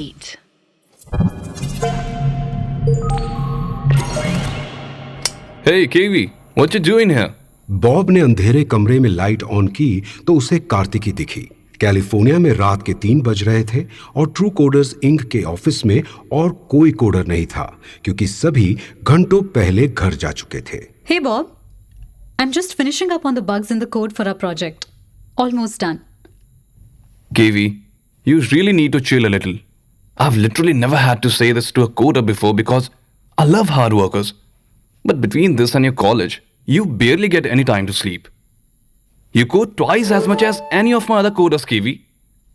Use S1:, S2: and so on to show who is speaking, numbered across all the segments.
S1: wait.
S2: Hey, KV, what you doing here?
S3: Bob ने अंधेरे कमरे में लाइट ऑन की तो उसे कार्तिकी दिखी। कैलिफोर्निया में रात के 3 बज रहे थे और ट्रू कोडर्स इंक के ऑफिस में और कोई कोडर नहीं था क्योंकि सभी घंटों पहले घर जा चुके थे।
S4: Hey Bob, I'm just finishing up on the bugs in the code for our project. Almost done.
S2: KV, you really need to chill a little. I've literally never had to say this to a coder before because I love hard workers. But between this and your college, you barely get any time to sleep. You code twice as much as any of my other coders, KV.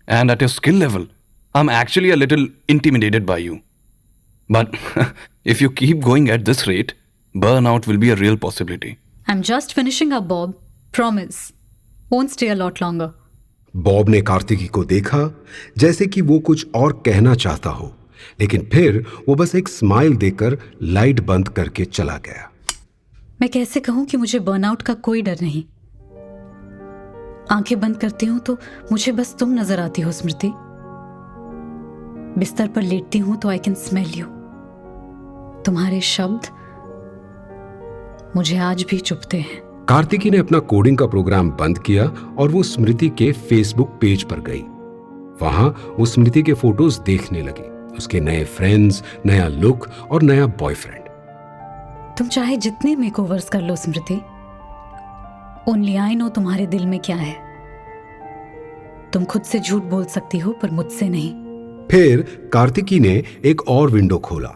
S2: And at your skill level, I'm actually a little intimidated by you. But if you keep going at this rate, burnout will be a real possibility.
S4: I'm just finishing up, Bob. Promise. Won't stay a lot longer.
S3: Bob ने कार्तिकी को देखा जैसे कि वो कुछ और कहना चाहता हो, लेकिन फिर वो बस एक स्माइल देकर लाइट बंद करके चला गया।
S4: मैं कैसे कहूं कि मुझे बर्नआउट का कोई डर नहीं। आंखें बंद करती हूं तो मुझे बस तुम नजर आती हो स्मृति। बिस्तर पर लेटती हूं तो आई कैन स्मेल यू। तुम्हारे शब्द मुझे आज भी चुभते हैं।
S3: कार्तिकी ने अपना कोडिंग का प्रोग्राम बंद किया और वो स्मृति के फेसबुक पेज पर गई। वहां वो स्मृति के फोटोज देखने लगी, उसके नए फ्रेंड्स, नया लुक और नया बॉयफ्रेंड।
S4: तुम चाहे जितने मेकओवर्स कर लो स्मृति, ओनली आई नो तुम्हारे दिल में क्या है। तुम खुद से झूठ बोल सकती हो पर मुझसे नहीं।
S3: फिर कार्तिकी ने एक और विंडो खोला।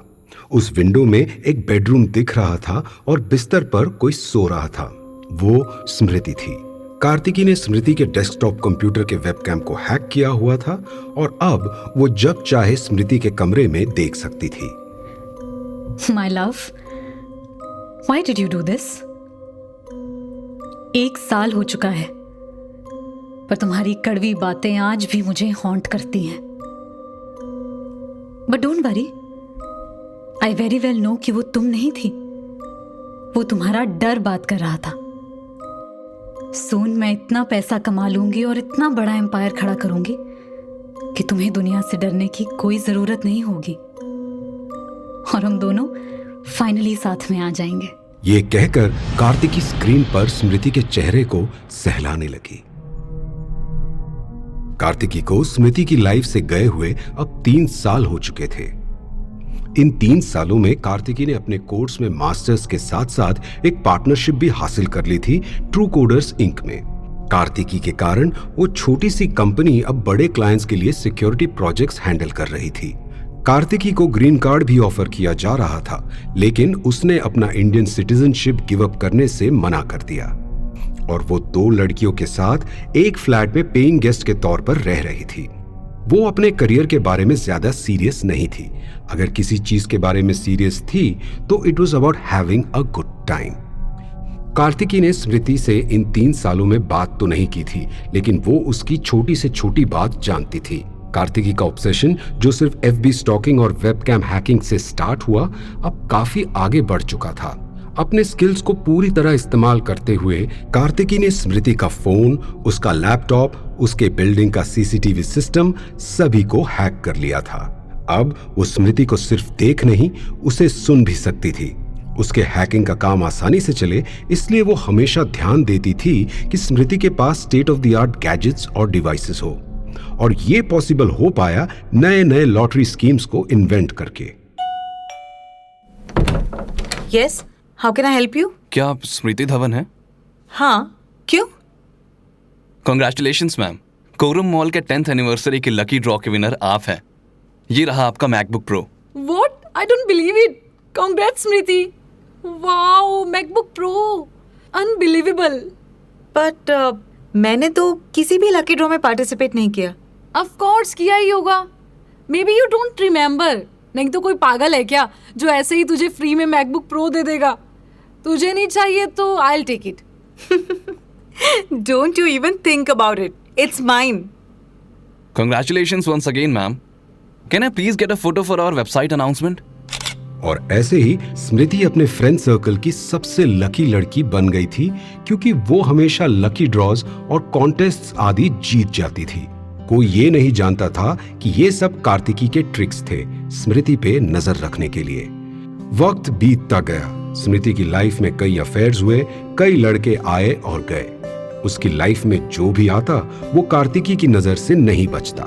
S3: उस विंडो में एक बेडरूम दिख रहा था और बिस्तर पर कोई सो रहा था। वो स्मृति थी। कार्तिकी ने स्मृति के डेस्कटॉप कंप्यूटर के वेबकैम को हैक किया हुआ था और अब वो जब चाहे स्मृति के कमरे में देख सकती थी।
S4: My love, why did you do this? 1 साल हो चुका है पर तुम्हारी कड़वी बातें आज भी मुझे हॉन्ट करती हैं। But don't worry, I very well know कि वो तुम नहीं थी, वो तुम्हारा डर बात कर रहा था। सून मैं इतना पैसा कमा लूंगी और इतना बड़ा एम्पायर खड़ा करूंगी कि तुम्हें दुनिया से डरने की कोई जरूरत नहीं होगी और हम दोनों फाइनली साथ में आ जाएंगे।
S3: ये कहकर कार्तिकी स्क्रीन पर स्मृति के चेहरे को सहलाने लगी। कार्तिकी को स्मृति की लाइफ से गए हुए अब 3 साल हो चुके थे। इन 3 सालों में कार्तिकी ने अपने कोर्स में मास्टर्स के साथ साथ एक पार्टनरशिप भी हासिल कर ली थी ट्रू कोडर्स इंक में। कार्तिकी के कारण वो छोटी सी कंपनी अब बड़े क्लाइंट्स के लिए सिक्योरिटी प्रोजेक्ट्स हैंडल कर रही थी। कार्तिकी को ग्रीन कार्ड भी ऑफर किया जा रहा था, लेकिन उसने अपना इंडियन सिटीजनशिप गिव अप करने से मना कर दिया और वो 2 लड़कियों के साथ एक फ्लैट में पेइंग गेस्ट के तौर पर रह रही थी। वो अपने करियर के बारे में ज्यादा सीरियस नहीं थी। अगर किसी चीज के बारे में सीरियस थी तो it was about having a good time. Kartiki ने स्मृति से इन 3 सालों में बात तो नहीं की थी, लेकिन वो उसकी छोटी से छोटी बात जानती थी। कार्तिकी का ऑब्सेशन जो सिर्फ FB स्टॉकिंग और वेबकैम हैकिंग से स्टार्ट हुआ, अब काफी आगे बढ़ चुका था। अपने स्किल्स को पूरी तरह इस्तेमाल करते हुए कार्तिकी ने स्मृति का फोन, उसका लैपटॉप, उसके बिल्डिंग का CCTV सिस्टम सभी को हैक कर लिया था। अब वो स्मृति को सिर्फ देख नहीं, उसे सुन भी सकती थी। उसके हैकिंग का काम आसानी से चले, इसलिए वो हमेशा ध्यान देती थी कि स्मृति के पास state of the art gadgets और डिवाइसेस हो, और ये पॉसिबल हो पाया नए नए लॉटरी स्कीम्स को इन्वेंट करके।
S5: Yes, how can I help you?
S2: क्या आप स्मृति धवन हैं?
S5: हाँ, क्यों?
S2: कॉन्ग्रेचुलेशंस मैम, कोरम मॉल के 10th एनिवर्सरी की लकी ड्रॉ के विनर आप हैं। ये रहा आपका MacBook pro.
S5: What? I don't believe it. Congrats, Smriti. Wow, MacBook Pro. Unbelievable. But मैंने तो किसी भी लकी ड्रॉ में पार्टिसिपेट नहीं किया।
S6: Of course किया ही होगा। Maybe you don't remember. नहीं तो कोई पागल है क्या जो ऐसे ही तुझे फ्री में MacBook Pro दे देगा? तुझे नहीं चाहिए तो I'll take it.
S5: Don't you even think about it. It's mine.
S2: Congratulations once again, ma'am. Can I please get a photo for our website announcement?
S3: और ऐसे ही स्मृति अपने फ्रेंड सर्कल की सबसे लकी लड़की बन गई थी, क्योंकि वो हमेशा लकी ड्रॉज और कॉन्टेस्ट्स आदि जीत जाती थी। कोई ये नहीं जानता था कि ये सब कार्तिकी के ट्रिक्स थे स्मृति पे नजर रखने के लिए। वक्त बीतता गया। स्मृति की लाइफ में कई अफेयर्स हुए, कई लड़के आए और गए। उसकी लाइफ में जो भी आता वो कार्तिकी की नजर से नहीं बचता।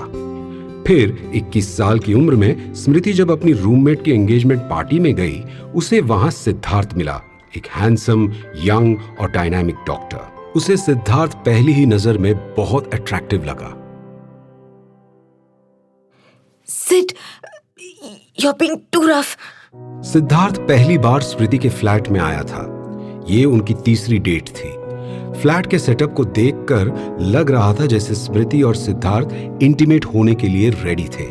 S3: फिर 21 साल की उम्र में स्मृति जब अपनी रूममेट की एंगेजमेंट पार्टी में गई, उसे वहां सिद्धार्थ मिला, एक हैंडसम, यंग और डायनामिक डॉक्टर। उसे सिद्धार्थ पहली ही नजर में बहुत अट्रैक्टिव लगा।
S5: Sid, you're being too rough.
S3: Siddharth पहली बार स्मृति के फ्लैट में आया था। ये उनकी तीसरी डेट थी। फ्लैट के सेटअप को देखकर लग रहा था जैसे स्मृति और सिद्धार्थ इंटीमेट होने के लिए रेडी थे।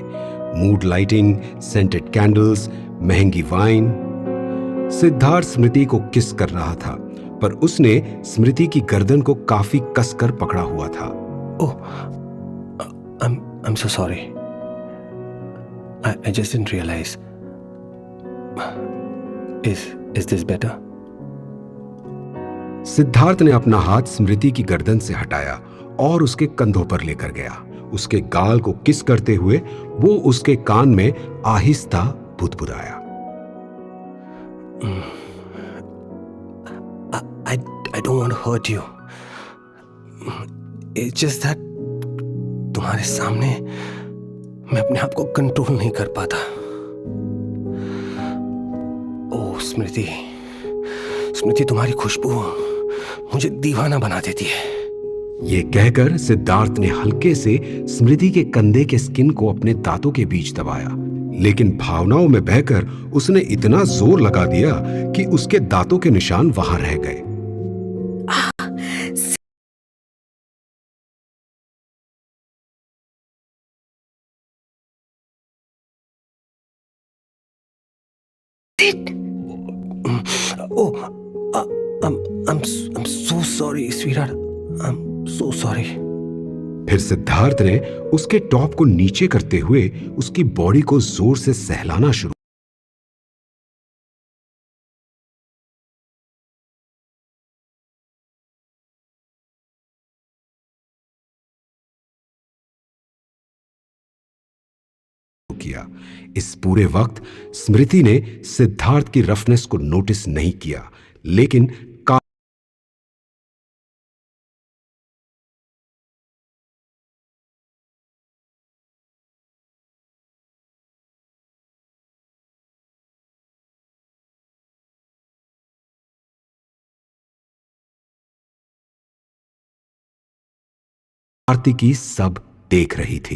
S3: मूड लाइटिंग, सेंटेड कैंडल्स, महंगी वाइन। सिद्धार्थ स्मृति को किस कर रहा था, पर उसने स्मृति की गर्दन को काफी कसकर पकड़ा हुआ था।
S1: Oh, I'm so sorry. I just didn't realize. Is this better?
S3: Siddharth ने अपना हाथ स्मृति की गर्दन से हटाया और उसके कंधों पर लेकर गया। उसके गाल को किस करते हुए वो उसके कान में आहिस्ता बुदबुदाया।
S1: I don't want to hurt you. It's just that तुम्हारे सामने मैं अपने आप को कंट्रोल नहीं कर पाता। ओह स्मृति, तुम्हारी खुशबू मुझे दीवाना बना देती है।
S3: ये कहकर सिद्धार्थ ने हल्के से स्मृति के कंधे के स्किन को अपने दांतों के बीच दबाया, लेकिन भावनाओं में बहकर उसने इतना जोर लगा दिया कि उसके दांतों के निशान वहां रह गए।
S1: I'm so sorry, sweetheart. I'm so sorry.
S3: फिर सिद्धार्थ ने उसके टॉप को नीचे करते हुए उसकी बॉडी को जोर से सहलाना शुरू किया। इस पूरे वक्त स्मृति ने सिद्धार्थ की रफनेस को नोटिस नहीं किया, लेकिन कार्तिकी सब देख रही थी।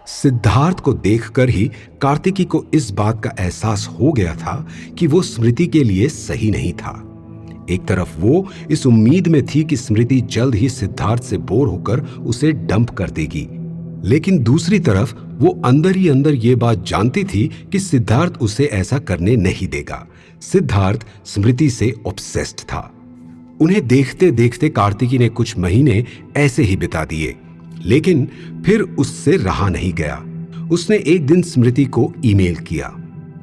S3: सिद्धार्थ को देखकर ही कार्तिकी को इस बात का एहसास हो गया था कि वो स्मृति के लिए सही नहीं था। एक तरफ वो इस उम्मीद में थी कि स्मृति जल्द ही सिद्धार्थ से बोर होकर उसे डंप कर देगी, लेकिन दूसरी तरफ वो अंदर ही अंदर ये बात जानती थी कि सिद्धार्थ उसे ऐसा करने नहीं देगा। सिद्धार्थ स्मृति से ऑब्सेस्ड था। उन्हें देखते देखते कार्तिकी ने कुछ महीने ऐसे ही बिता दिए, लेकिन फिर उससे रहा नहीं गया। उसने एक दिन स्मृति को ईमेल किया,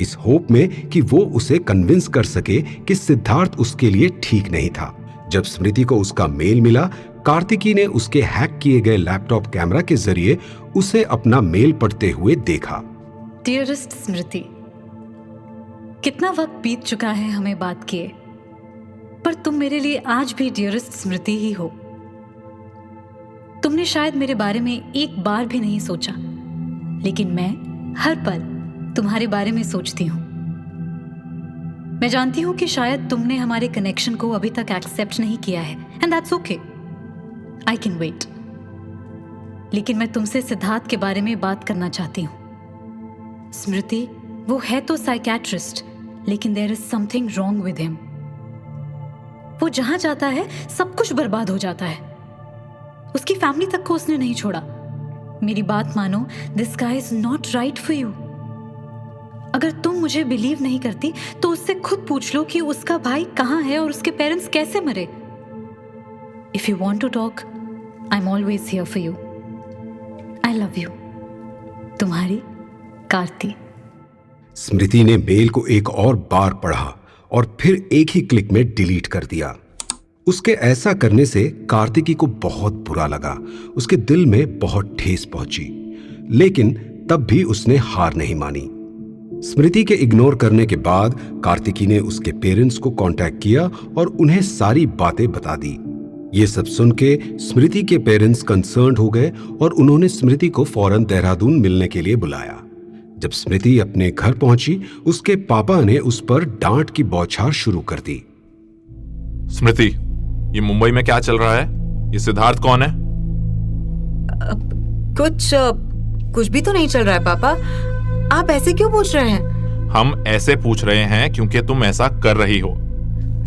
S3: इस होप में कि वो उसे कन्विंस कर सके कि सिद्धार्थ उसके लिए ठीक नहीं था। जब स्मृति को उसका मेल मिला, कार्तिकी ने उसके हैक किए गए लैपटॉप कैमरा के जरिए उसे अपना मेल पढ़ते हुए देखा।
S4: डियरेस्ट स्मृति, कितना वक्त बीत चुका है हमें बात किए, पर तुम मेरे लिए आज भी डियरेस्ट स्मृति ही हो। तुमने शायद मेरे बारे में एक बार भी नहीं सोचा, लेकिन मैं हर पल तुम्हारे बारे में सोचती हूँ। मैं जानती हूँ कि शायद तुमने हमारे कनेक्शन को अभी तक एक्सेप्ट नहीं किया है, and that's okay, I can wait. लेकिन मैं तुमसे सिद्धार्थ के बारे में बात करना चाहती हूँ। स्मृति, वो है तो साइकियाट्रिस्ट, लेकिन there is something wrong with him. वो जहां जाता है सब कुछ बर्बाद हो जाता है। उसकी फैमिली तक को उसने नहीं छोड़ा। मेरी बात मानो, this guy is not right for you. अगर तुम मुझे बिलीव नहीं करती तो उससे खुद पूछ लो कि उसका भाई कहाँ है और उसके पेरेंट्स कैसे मरे। If you want to talk, I am always here for you. I love you. तुम्हारी कार्ति।
S3: स्मृति ने मेल को एक और बार पढ़ा और फिर एक ही क्लिक में डिलीट कर दिया। उसके ऐसा करने से कार्तिकी को बहुत बुरा लगा। उसके दिल में बहुत ठेस पहुंची, लेकिन तब भी उसने हार नहीं मानी। स्मृति के इग्नोर करने के बाद कार्तिकी ने उसके पेरेंट्स को कांटेक्ट किया और उन्हें सारी बातें बता दी। ये सब सुन के स्मृति के पेरेंट्स कंसर्न्ड हो गए और उन्होंने स्मृति को फौरन देहरादून मिलने के लिए बुलाया। जब स्मृति अपने घर पहुंची, उसके पापा ने उस पर डांट की बौछार शुरू कर दी।
S7: स्मृति, ये मुंबई में क्या चल रहा है? ये सिद्धार्थ कौन है?
S5: कुछ भी तो नहीं चल रहा है पापा। आप ऐसे क्यों पूछ रहे हैं?
S7: हम ऐसे पूछ रहे हैं क्योंकि तुम ऐसा कर रही हो।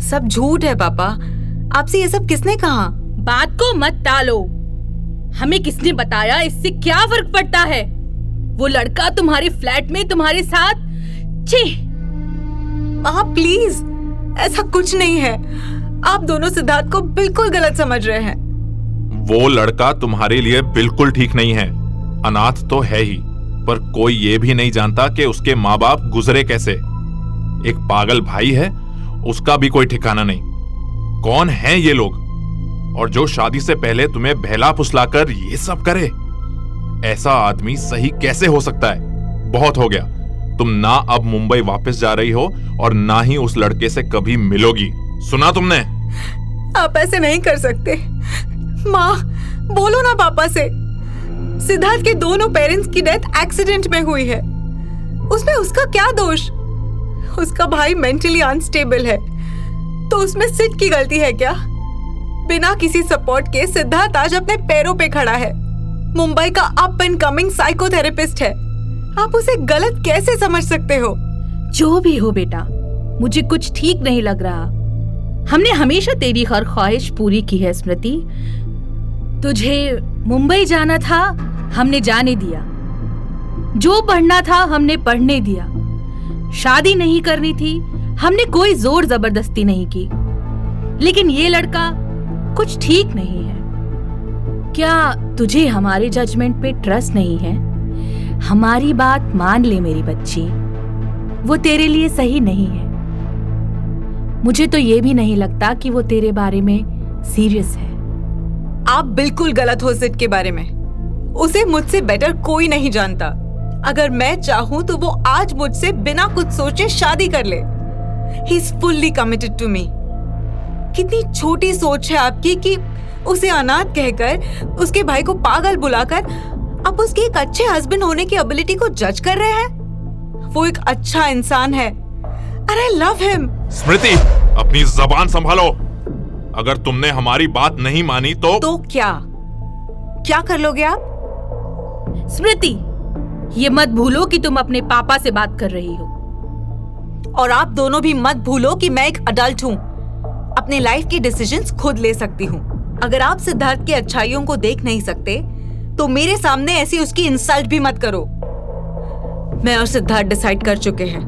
S5: सब झूठ है पापा। आपसे ये सब किसने कहा?
S8: बात को मत टालो। हमें किसने बताया, इससे क्या फर्क पड़ता है? वो लड़का तुम्हारे फ्लैट में तुम्हारे साथ। छी!
S5: माँ प्लीज, ऐसा कुछ नहीं है। आप दोनों सिद्धार्थ को बिल्कुल गलत समझ रहे हैं।
S7: वो लड़का तुम्हारे लिए बिल्कुल ठीक नहीं है। अनाथ तो है ही, पर कोई ये भी नहीं जानता कि उसके माँ बाप गुजरे कैसे। एक पागल भाई है, उसका भी कोई ठिकाना नहीं। कौन हैं ये लोग? और जो शादी से पहले तुम्हें बहला फुसलाकर ये सब करे, ऐसा आदमी सही कैसे हो सकता है? बहुत हो गया। तुम ना अब मुंबई वापस जा रही हो और ना ही उस लड़के से कभी मिलोगी। सुना तुमने?
S5: आप ऐसे नहीं कर सकते। माँ, बोलो ना पापा से। सिद्धार्थ के दोनों पेरेंट्स की डेथ एक्सीडेंट में हुई है। उसमें उसका क्या दोष? उसका भाई मेंटली अनस्टेबल है, तो उसमें सिड की गलती है क्या? बिना किसी सपोर्ट के सिद्धार्थ आज अपने पैरों पे खड़ा है। मुंबई का अप एंड कमिंग साइकोथेरेपिस्ट है। आप उसे गलत कैसे समझ सकते हो?
S8: जो भी हो बेटा, मुझे कुछ ठीक नहीं लग रहा। हमने हमेशा तेरी हर ख्वाहिश पूरी की है स्मृति। तुझे मुंबई जाना था, हमने जाने दिया। जो पढ़ना था हमने पढ़ने दिया। शादी नहीं करनी थी, हमने कोई जोर जबरदस्ती नहीं की। लेकिन ये लड़का कुछ ठीक नहीं है। क्या तुझे हमारे जजमेंट पे ट्रस्ट नहीं है? हमारी बात मान ले मेरी बच्ची, वो तेरे लिए सही नहीं है। मुझे तो ये भी नहीं लगता कि वो तेरे बारे में सीरियस है।
S5: आप बिल्कुल गलत हो सिड के बारे में। उसे मुझसे बेटर कोई नहीं जानता। अगर मैं चाहूं तो वो आज मुझसे बिना कुछ सोचे शादी कर ले। He is fully committed to me. कितनी छोटी सोच है आपकी कि उसे अनाथ कहकर, उसके भाई को पागल बुलाकर आप उसके एक अच्छे हस्बैंड होने की एबिलिटी को जज कर रहे हैं। वो एक अच्छा इंसान है and I love him.
S7: स्मृति, अपनी जबान संभालो। अगर तुमने हमारी बात नहीं मानी तो
S5: क्या कर लोगे आप?
S8: स्मृति, ये मत भूलो कि तुम अपने पापा से बात कर रही हो।
S5: और आप दोनों भी मत भूलो कि मैं एक अडल्ट हूँ। अपने लाइफ के डिसीजंस खुद ले सकती हूँ। अगर आप सिद्धार्थ की अच्छाइयों को देख नहीं सकते तो मेरे सामने ऐसी उसकी इंसल्ट भी मत करो। मैं और सिद्धार्थ डिसाइड कर चुके हैं।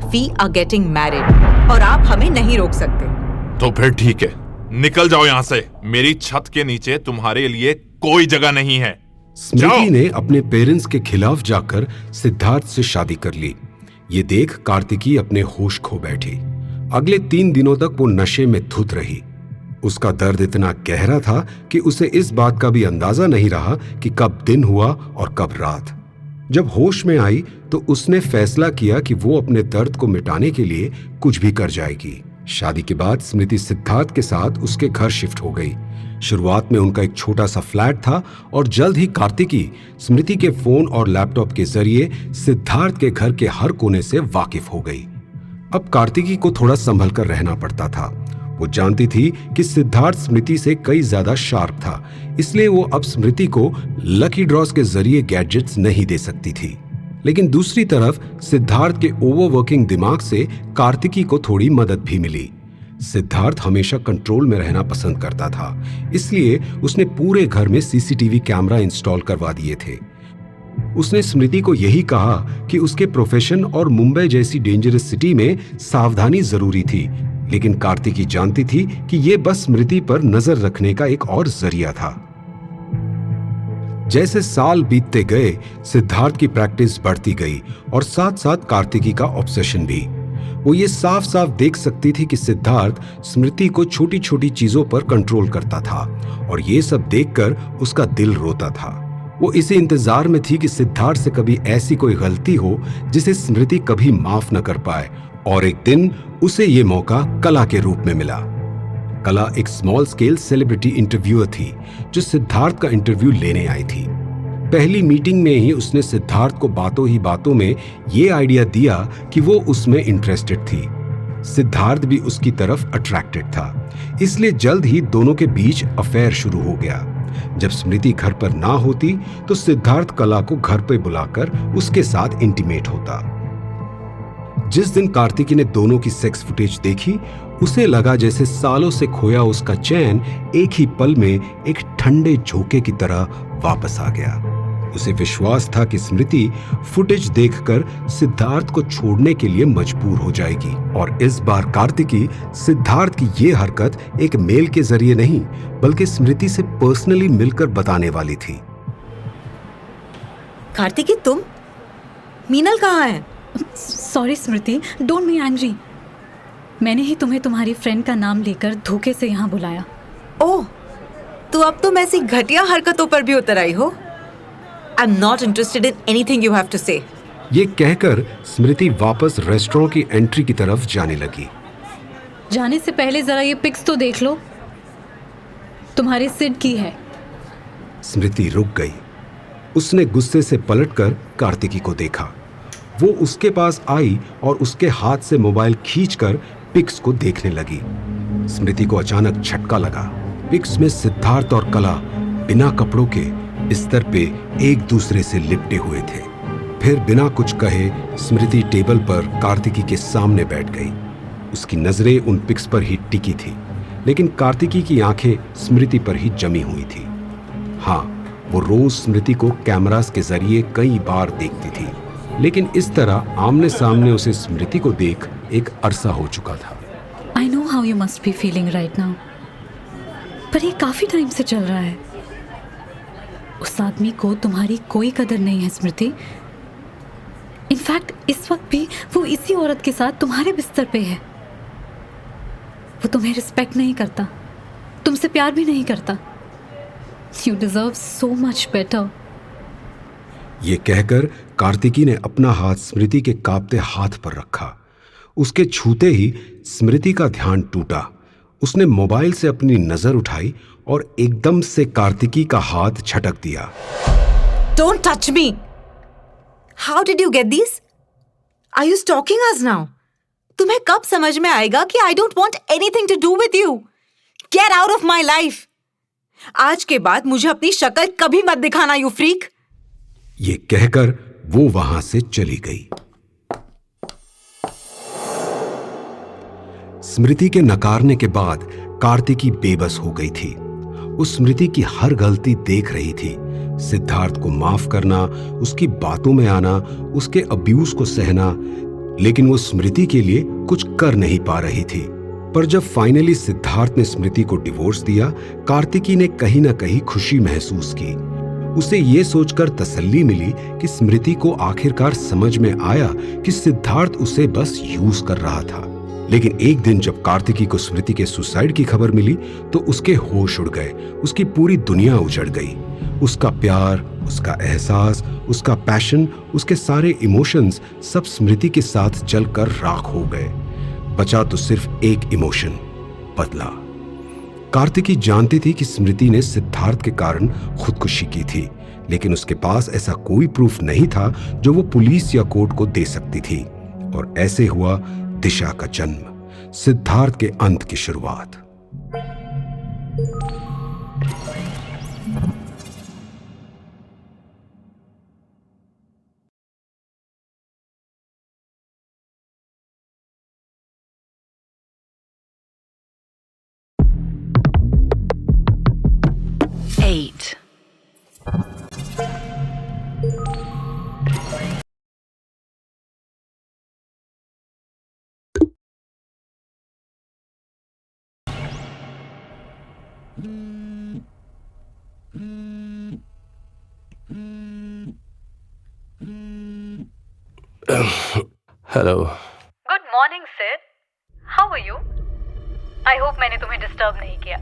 S5: वी आर गेटिंग मैरिड और आप हमें नहीं रोक सकते।
S7: तो फिर ठीक है, निकल जाओ यहाँ से। मेरी छत के नीचे तुम्हारे लिए कोई जगह नहीं है।
S3: स्मृति ने अपने पेरेंट्स के खिलाफ जाकर सिद्धार्थ से शादी कर ली। ये देख कार्तिकी अपने होश खो बैठी। अगले 3 दिनों तक वो नशे में धुत रही। उसका दर्द इतना गहरा था कि उसे इस बात का भी अंदाजा नहीं रहा कि कब दिन हुआ और कब रात। जब होश में आई तो उसने फैसला किया कि वो अपने दर्द को मिटाने के लिए कुछ भी कर जाएगी। शादी के बाद स्मृति सिद्धार्थ के साथ उसके घर शिफ्ट हो गई। शुरुआत में उनका एक छोटा सा फ्लैट था और जल्द ही कार्तिकी स्मृति के फोन और लैपटॉप के जरिए सिद्धार्थ के घर के हर कोने से वाकिफ हो गई। अब कार्तिकी को थोड़ा संभल कर रहना पड़ता था। वो जानती थी कि सिद्धार्थ स्मृति से कई ज्यादा शार्प था, इसलिए वो अब स्मृति को लकी ड्रॉज के जरिए गैजेट्स नहीं दे सकती थी। लेकिन दूसरी तरफ सिद्धार्थ के ओवरवर्किंग दिमाग से कार्तिकी को थोड़ी मदद भी मिली। सिद्धार्थ हमेशा कंट्रोल में रहना पसंद करता था, इसलिए उसने पूरे घर में सीसीटीवी कैमरा इंस्टॉल करवा दिए थे। उसने स्मृति को यही कहा कि उसके प्रोफेशन और मुंबई जैसी डेंजरस सिटी में सावधानी जरूरी थी, लेकिन कार्तिकी जानती थी कि यह बस स्मृति पर नजर रखने का एक और जरिया था। जैसे साल बीतते गए, सिद्धार्थ की प्रैक्टिस बढ़ती गई और साथ साथ कार्तिकी का ऑब्सेशन भी। वो ये साफ साफ देख सकती थी कि सिद्धार्थ स्मृति को छोटी छोटी चीजों पर कंट्रोल करता था और ये सब देखकर उसका दिल रोता था। वो इसी इंतजार में थी कि सिद्धार्थ से कभी ऐसी कोई गलती हो जिसे स्मृति कभी माफ न कर पाए। और एक दिन उसे ये मौका कला के रूप में मिला। कला एक स्मॉल स्केल सेलिब्रिटी इंटरव्यूअर थी जो सिद्धार्थ का इंटरव्यू लेने आई थी। पहली मीटिंग में ही उसने सिद्धार्थ को बातों ही बातों में ये आइडिया दिया कि वो उसमें इंटरेस्टेड थी। सिद्धार्थ भी उसकी तरफ अट्रैक्टेड था, इसलिए जल्द ही दोनों के बीच अफेयर शुरू हो गया। जब स्मृति घर पर ना होती तो सिद्धार्थ कला को घर पर बुलाकर उसके साथ इंटीमेट होता। जिस दिन कार्तिकी ने दोनों की सेक्स फुटेज देखी, उसे लगा जैसे सालों से खोया उसका चैन एक ही पल में एक ठंडे झोंके की तरह वापस आ गया। उसे विश्वास था कि स्मृति फुटेज देखकर सिद्धार्थ को छोड़ने के लिए मजबूर हो जाएगी और इस बार कार्तिकी सिद्धार्थ की ये हरकत एक मेल के जरिए नहीं बल्कि स्मृति से पर्सनली मिलकर बताने वाली थी।
S5: कार्तिकी, तुम? मीनल कहाँ है?
S4: Sorry Smriti, don't be angry. मैंने ही तुम्हें तुम्हारी फ्रेंड का नाम लेकर धोखे से यहाँ बुलाया।
S5: ओह, तो अब तुम ऐसी घटिया हरकतों पर भी उतर आई हो। I am not interested in anything you have to say.
S3: ये कहकर स्मृति वापस रेस्टोरेंट की एंट्री की तरफ जाने लगी।
S4: जाने से पहले जरा ये पिक्स तो देख लो, तुम्हारे सिड की है।
S3: स्मृति रुक गई। उसने गुस्से से पलटकर कार्तिकी को देखा। वो उसके पास आई और उसके हाथ से मोबाइल खींचकर पिक्स को देखने लगी। स्मृति को अचानक झटका लगा। पिक्स में सिद्धार्थ और कला बिना कपड़ों के बिस्तर पे एक दूसरे से लिपटे हुए थे। फिर बिना कुछ कहे स्मृति टेबल पर कार्तिकी के सामने बैठ गई। उसकी नजरें उन पिक्स पर ही टिकी थी, लेकिन कार्तिकी की आंखें स्मृति पर ही जमी हुई थी। हाँ, वो रोज स्मृति को कैमरास के जरिए कई बार देखती थी, लेकिन इस तरह आमने सामने उसे स्मृति को देख एक अरसा हो चुका था।
S4: I know how you must be feeling right now, पर ये काफी टाइम से चल रहा है। उस आदमी को तुम्हारी कोई कदर नहीं है स्मृति। इनफैक्ट इस वक्त भी वो इसी औरत के साथ तुम्हारे बिस्तर पे है। वो तुम्हें रिस्पेक्ट नहीं करता, तुमसे प्यार भी नहीं करता। You deserve so much better.
S3: ये कहकर कार्तिकी ने अपना हाथ स्मृति के कांपते हाथ पर रखा। उसके छूते ही स्मृति का ध्यान टूटा। उसने मोबाइल से अपनी नजर उठाई और एकदम से कार्तिकी का हाथ झटक दिया।
S5: Don't touch me! How did you get these? Are you stalking us now? तुम्हें कब समझ में आएगा कि I don't want anything to do with you? Get out of my life! आज के बाद मुझे अपनी शक्ल कभी मत दिखाना, you freak!
S3: ये कहकर वो वहां से चली गई। स्मृति के नकारने के बाद कार्तिकी बेबस हो गई थी। उस स्मृति की हर गलती देख रही थी। सिद्धार्थ को माफ करना, उसकी बातों में आना, उसके अब्यूज को सहना, लेकिन वो स्मृति के लिए कुछ कर नहीं पा रही थी। पर जब फाइनली सिद्धार्थ ने स्मृति को डिवोर्स दिया, कार्तिकी ने कहीं ना कहीं खुशी महसूस की। उसे ये सोचकर तसल्ली मिली कि स्मृति को आखिरकार समझ में आया कि सिद्धार्थ उसे बस यूज कर रहा था। लेकिन एक दिन जब कार्तिकी को स्मृति के सुसाइड की खबर मिली तो उसके होश उड़ गए। उसकी पूरी दुनिया उजड़ गई। उसका प्यार, उसका एहसास, उसका पैशन, उसके सारे इमोशंस सब स्मृति के साथ जलकर राख हो गए। बचा तो सिर्फ एक इमोशन, बदला। कार्तिकी जानती थी कि स्मृति ने सिद्धार्थ के कारण खुदकुशी की थी, लेकिन उसके पास ऐसा कोई प्रूफ नहीं था जो वो पुलिस या कोर्ट को दे सकती थी। और ऐसे हुआ दिशा का जन्म, सिद्धार्थ के अंत की शुरुआत।
S1: Hello.
S9: Good morning
S4: were you? I hope मैंने तुम्हें डिस्टर्ब नहीं किया।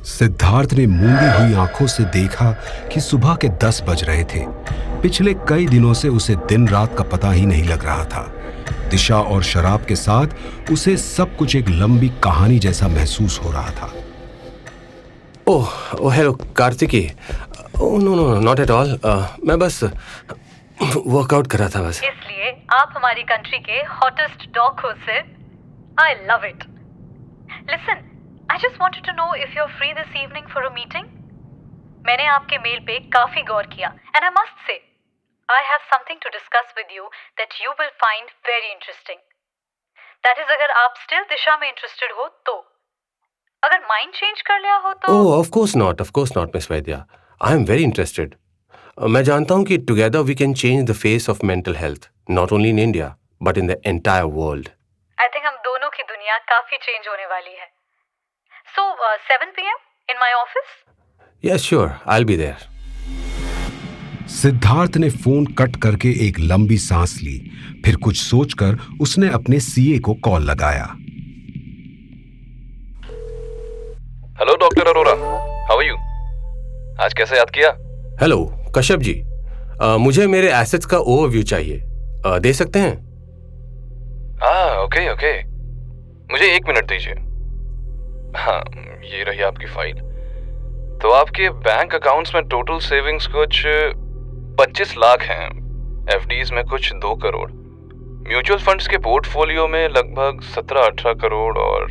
S3: सिद्धार्थ ने मूंदी हुई आंखों से देखा कि सुबह के 10 बज रहे थे। पिछले कई दिनों से उसे दिन रात का पता ही नहीं लग रहा था। दिशा और शराब के साथ उसे सब कुछ एक लंबी कहानी जैसा महसूस हो रहा था।
S1: Oh hello Kartiki. Oh no no not at all. मैं बस वर्कआउट कर रहा था बस।
S4: इसलिए आप हमारी कंट्री के हॉटेस्ट डॉग हो sir. I love it. Listen, I just wanted to know if you are free this evening for a meeting. मैंने आपके मेल पे काफी गौर किया and I must say I have something to discuss with you that you will find very interesting. That is, अगर आप still दिशा में interested हो तो। अगर mind change कर लिया हो तो।
S1: Oh, of course not, Miss Vaidya. I am very interested. मैं जानता हूँ कि together we can change the face of mental health, not only in India, but in the entire world.
S4: I think हम दोनों की दुनिया काफी change होने वाली है। So, 7 p.m. in my office?
S1: Yes, sure. I'll be there.
S3: Siddharth ने phone cut करके एक लंबी सांस ली। फिर कुछ सोचकर उसने अपने सीए को कॉल लगाया।
S2: Hello doctor Arora, how are you? आज कैसे याद किया?
S1: हेलो कश्यप जी, मुझे मेरे एसेट्स का ओवरव्यू चाहिए। दे सकते हैं?
S2: ओके। मुझे 1 मिनट दीजिए। हाँ, ये रही आपकी फाइल। तो आपके बैंक अकाउंट्स में टोटल सेविंग्स कुछ 25 लाख हैं, एफडीज में कुछ 2 करोड़, म्यूचुअल फंड्स के पोर्टफोलियो में लगभग 17-18 करोड़ और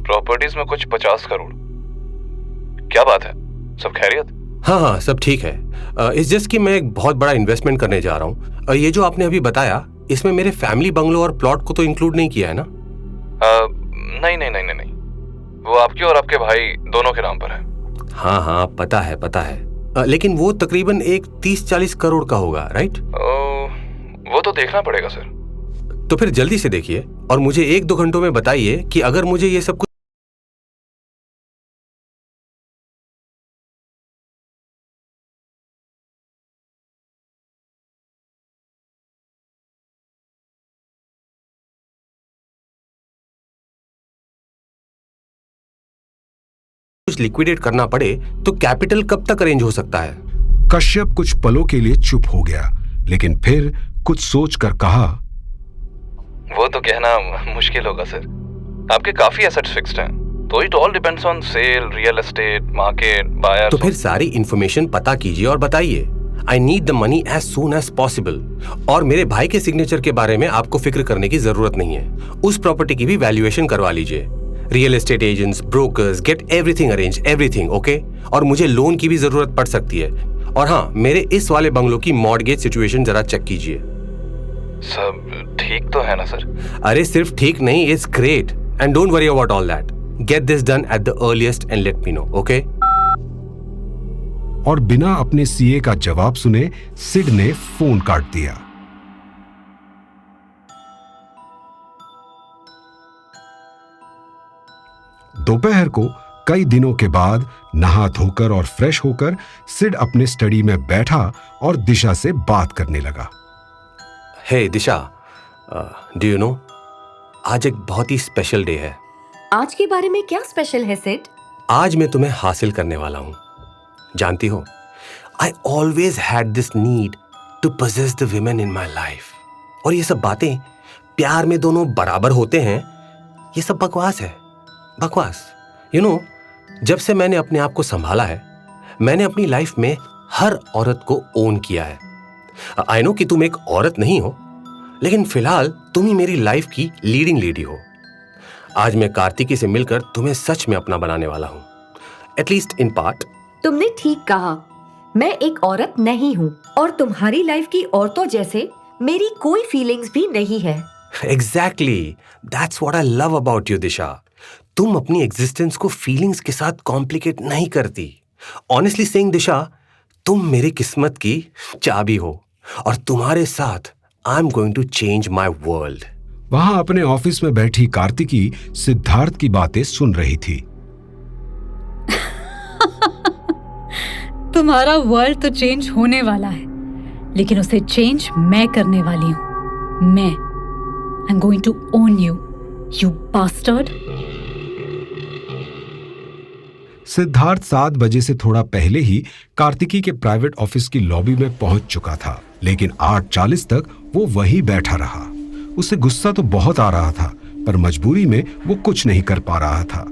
S2: प्रॉपर्टीज में कुछ 50 करोड़। क्या बात है, सब खैरियत?
S1: हाँ सब ठीक है। इट्स जस्ट कि मैं एक बहुत बड़ा इन्वेस्टमेंट करने जा रहा हूँ। ये जो आपने अभी बताया, इसमें मेरे फैमिली बंगलो और प्लॉट को तो इंक्लूड नहीं किया है ना?
S2: नहीं, वो आपके और आपके भाई दोनों के नाम पर है।
S1: हाँ पता है। लेकिन वो तकरीबन एक 30-40 करोड़ का होगा, राइट?
S2: वो तो देखना पड़ेगा सर।
S1: तो फिर जल्दी से देखिए और मुझे 1-2 घंटों में बताइए कि अगर मुझे ये सब कुछ लिक्विडेट करना पड़े तो कैपिटल कब तक अरेंज हो सकता है?
S3: कश्यप कुछ पलों के लिए चुप हो गया, लेकिन फिर कुछ सोचकर कहा,
S2: वो तो कहना मुश्किल होगा सर। आपके काफी एसेट्स फिक्स्ड हैं, तो it all depends on sale, real estate, market, buyers.
S1: तो फिर सारी इंफॉर्मेशन पता कीजिए और बताइए। I need the money as soon as possible. और मेरे भाई के सिग्नेचर के बारे में आपको फिक्र करने की जरूरत नहीं है। उस प्रॉपर्टी की भी वैल्यूएशन करवा लीजिए। Real estate agents, brokers, get everything arrange, everything, okay? और मुझे लोन की भी जरूरत पड़ सकती है। और हाँ, मेरे इस वाले बंगलो की मॉर्गेज सिचुएशन जरा चेक कीजिए।
S2: सब ठीक तो है ना सर?
S1: अरे सिर्फ ठीक नहीं, it's great and don't worry about all that. Get this done at the earliest and let me know, okay?
S3: और बिना अपने सीए का जवाब सुने सिड ने फोन काट दिया। दोपहर को कई दिनों के बाद नहा धोकर और फ्रेश होकर सिड अपने स्टडी में बैठा और दिशा से बात करने लगा।
S1: हे दिशा, डू यू नो, आज एक बहुत ही स्पेशल डे है।
S9: आज के बारे में क्या स्पेशल है सिड?
S1: आज मैं तुम्हें हासिल करने वाला हूं। जानती हो, I always had this need to possess the women in my life. और ये सब बातें, प्यार में दोनों बराबर होते हैं, ये सब बकवास है, बकवास। यू नो, जब से मैंने अपने आप को संभाला है, मैंने अपनी लाइफ में हर औरत को ओन किया है। आई नो कि तुम एक औरत नहीं हो, लेकिन फिलहाल तुम ही मेरी लाइफ की लीडिंग लेडी हो। आज मैं कार्तिकी से मिलकर तुम्हें सच में अपना बनाने वाला हूं, एटलीस्ट इन पार्ट।
S9: तुमने ठीक कहा, मैं एक औरत नहीं हूँ और तुम्हारी लाइफ की औरतों जैसे मेरी कोई फीलिंग्स भी नहीं है।
S1: Exactly, that's what I love about you, दिशा। तुम अपनी एग्जिस्टेंस को फीलिंग्स के साथ कॉम्प्लिकेट नहीं करती। ऑनेस्टली सेइंग दिशा, तुम मेरी किस्मत की चाबी हो और तुम्हारे साथ I am going to change my world.
S3: वहां अपने ऑफिस में बैठी कार्तिकी सिद्धार्थ की बातें सुन रही थी।
S4: तुम्हारा वर्ल्ड तो चेंज होने वाला है, लेकिन उसे चेंज मैं करने वाली हूँ। मैं I am going to own you You bastard!
S3: Siddharth 7 बजे से थोड़ा पहले ही कार्तिकी के प्राइवेट ऑफिस की लॉबी में पहुंच चुका था, लेकिन 8:40 तक वो वहीं बैठा रहा। उसे गुस्सा तो बहुत आ रहा था, पर मजबूरी में वो कुछ नहीं कर पा रहा था।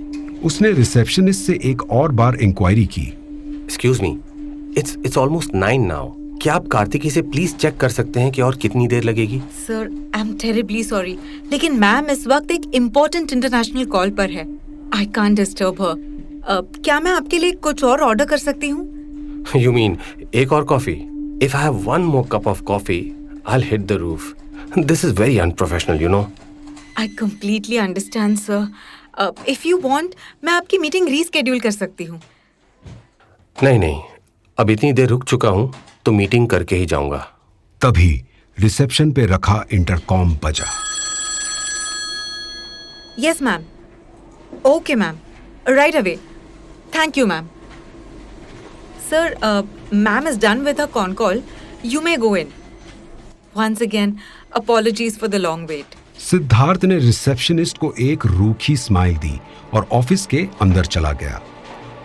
S3: उसने रिसेप्शनिस्ट से एक और बार इंक्वायरी की।
S1: Excuse me, it's almost 9 now. क्या आप कार्तिकी से प्लीज चेक कर सकते हैं कि और कितनी देर लगेगी?
S5: Sir, I am terribly sorry, लेकिन मैम इस वक्त एक इम्पोर्टेंट इंटरनेशनल कॉल पर है। I can't disturb her. क्या मैं आपके लिए कुछ और ऑर्डर कर सकती हूँ?
S1: You mean एक और coffee? If I have one more cup of coffee, I'll hit the roof. This is very unprofessional, you know.
S5: I completely understand, sir. If you want, मैं आपकी मीटिंग रीस्केड्यूल कर सकती हूँ।
S1: नहीं, अब इतनी देर रुक चुका हूँ तो मीटिंग करके ही जाऊंगा।
S3: तभी रिसेप्शन पे रखा इंटरकॉम बजा।
S5: Yes, ma'am. Okay, ma'am. Right away. Thank you, ma'am. Sir, ma'am is done with her con call. You may go in. Once again, apologies for the long wait.
S3: Siddharth ने receptionist को एक रूखी smile दी और office के अंदर चला गया।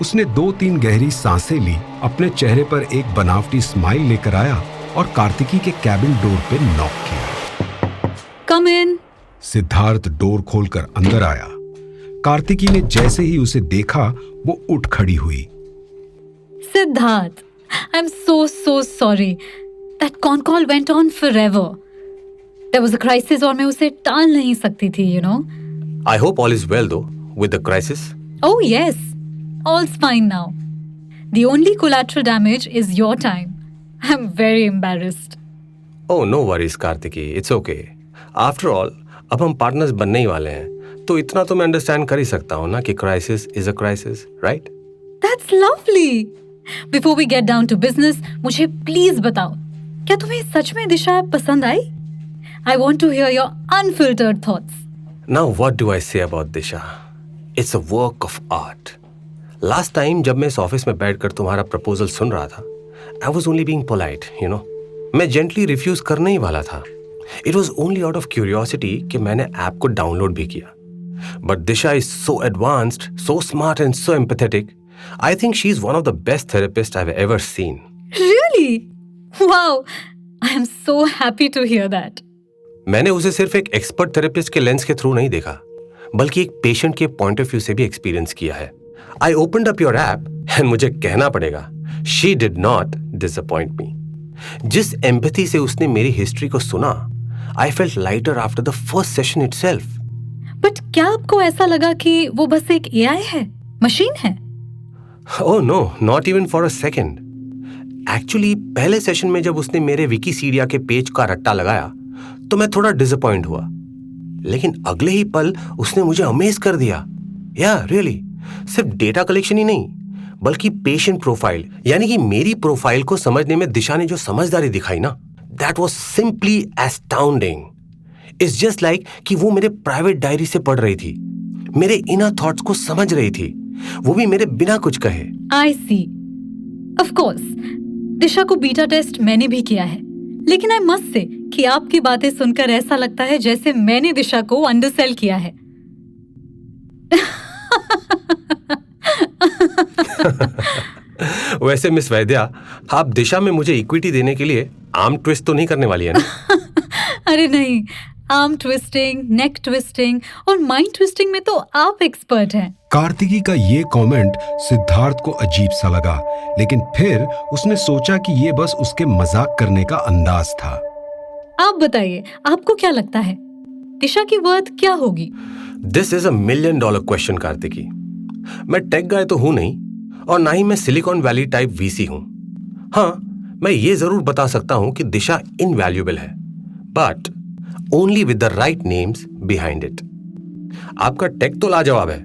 S3: उसने 2-3 गहरी सांसें ली, अपने चेहरे पर एक बनावटी स्माइल लेकर आया और कार्तिकी के कैबिन डोर पे नॉक किया।
S4: Come in.
S3: सिद्धार्थ डोर खोलकर अंदर आया। कार्तिकी ने जैसे ही उसे देखा, वो उठ खड़ी हुई।
S4: Siddharth, I'm so sorry. That con call went on forever. There was a crisis और मैं उसे टाल नहीं सकती थी, you know.
S1: I hope all is well though with the crisis.
S4: Oh yes, all's fine now. The only collateral damage is your time. I'm very embarrassed.
S1: Oh no worries Kartiki, it's okay. After all, अब हम partners बनने ही वाले हैं, तो इतना तो मैं understand कर ही सकता हूँ ना कि crisis is a crisis, right?
S4: That's lovely. Before we get down to business, मुझे प्लीज बताओ, क्या तुम्हें सच में दिशा पसंद आई? I want to hear your unfiltered thoughts.
S1: Now what do I say about Disha? It's a work of art. Last time जब मैं इस office में बैठकर तुम्हारा प्रपोजल सुन रहा था, I was only being polite, you know. मैं जेंटली रिफ्यूज करने ही वाला था। It was only out of curiosity कि मैंने ऐप को डाउनलोड भी किया। But Disha is so advanced, so smart and so empathetic. I think she's one of the best therapists I've ever seen.
S4: Really? Wow. I am so happy to hear that.
S1: मैंने उसे सिर्फ एक expert therapist के lens के through नहीं देखा, बल्कि एक पेशेंट के पॉइंट ऑफ व्यू से भी एक्सपीरियंस किया है। I opened up your app and मुझे कहना पड़ेगा, she did not disappoint me. जिस एम्पैथी से उसने मेरी हिस्ट्री को सुना, I felt lighter after the first session itself.
S4: But क्या आपको ऐसा लगा कि वो बस एक AI है, मशीन है?
S1: Oh no, not even for a second. Actually, पहले सेशन में जब उसने मेरे विकीसीडिया के पेज का रट्टा लगाया, तो मैं थोड़ा डिसअपॉइंट हुआ। लेकिन अगले ही पल उसने मुझे अमेज कर दिया। Yeah, really. सिर्फ डेटा कलेक्शन ही नहीं, बल्कि पेशेंट प्रोफाइल, यानी कि मेरी प्रोफाइल को समझने में दिशा ने जो समझदारी दिखाई ना, that was simply astounding. It's just like कि वो मेरे प्राइवेट डायरी से पढ़ रही थी, मेरे इनर थॉट्स को समझ रही थी, वो भी मेरे बिना कुछ कहे।
S4: I see. Of course. दिशा को बीटा टेस्ट मैंने भी किया है, लेकिन I must say कि आपकी बातें सुनकर ऐसा लगता है जैसे मैंने दिशा को अंडरसेल किया है।
S1: वैसे मिस वैद्या, आप दिशा में मुझे इक्विटी देने के लिए आर्म ट्विस्ट तो नहीं करने वाली है ना?
S4: अरे नहीं, आर्म ट्विस्टिंग, नेक ट्विस्टिंग और माइंड ट्विस्टिंग में तो आप एक्सपर्ट हैं।
S3: कार्तिकी का ये कमेंट सिद्धार्थ को अजीब सा लगा, लेकिन फिर उसने सोचा कि ये बस उसके मजाक करने का अंदाज था।
S4: आप बताइए, आपको क्या लगता है दिशा की वर्थ क्या होगी?
S1: This is $1 million question Kartiki. मैं टेक गाय तो हूं नहीं, और ना ही मैं सिलिकॉन वैली टाइप वीसी हूं। हाँ, मैं ये जरूर बता सकता हूं कि दिशा इनवैल्यूएबल है, but only with the right names behind it. आपका टेक तो लाजवाब है,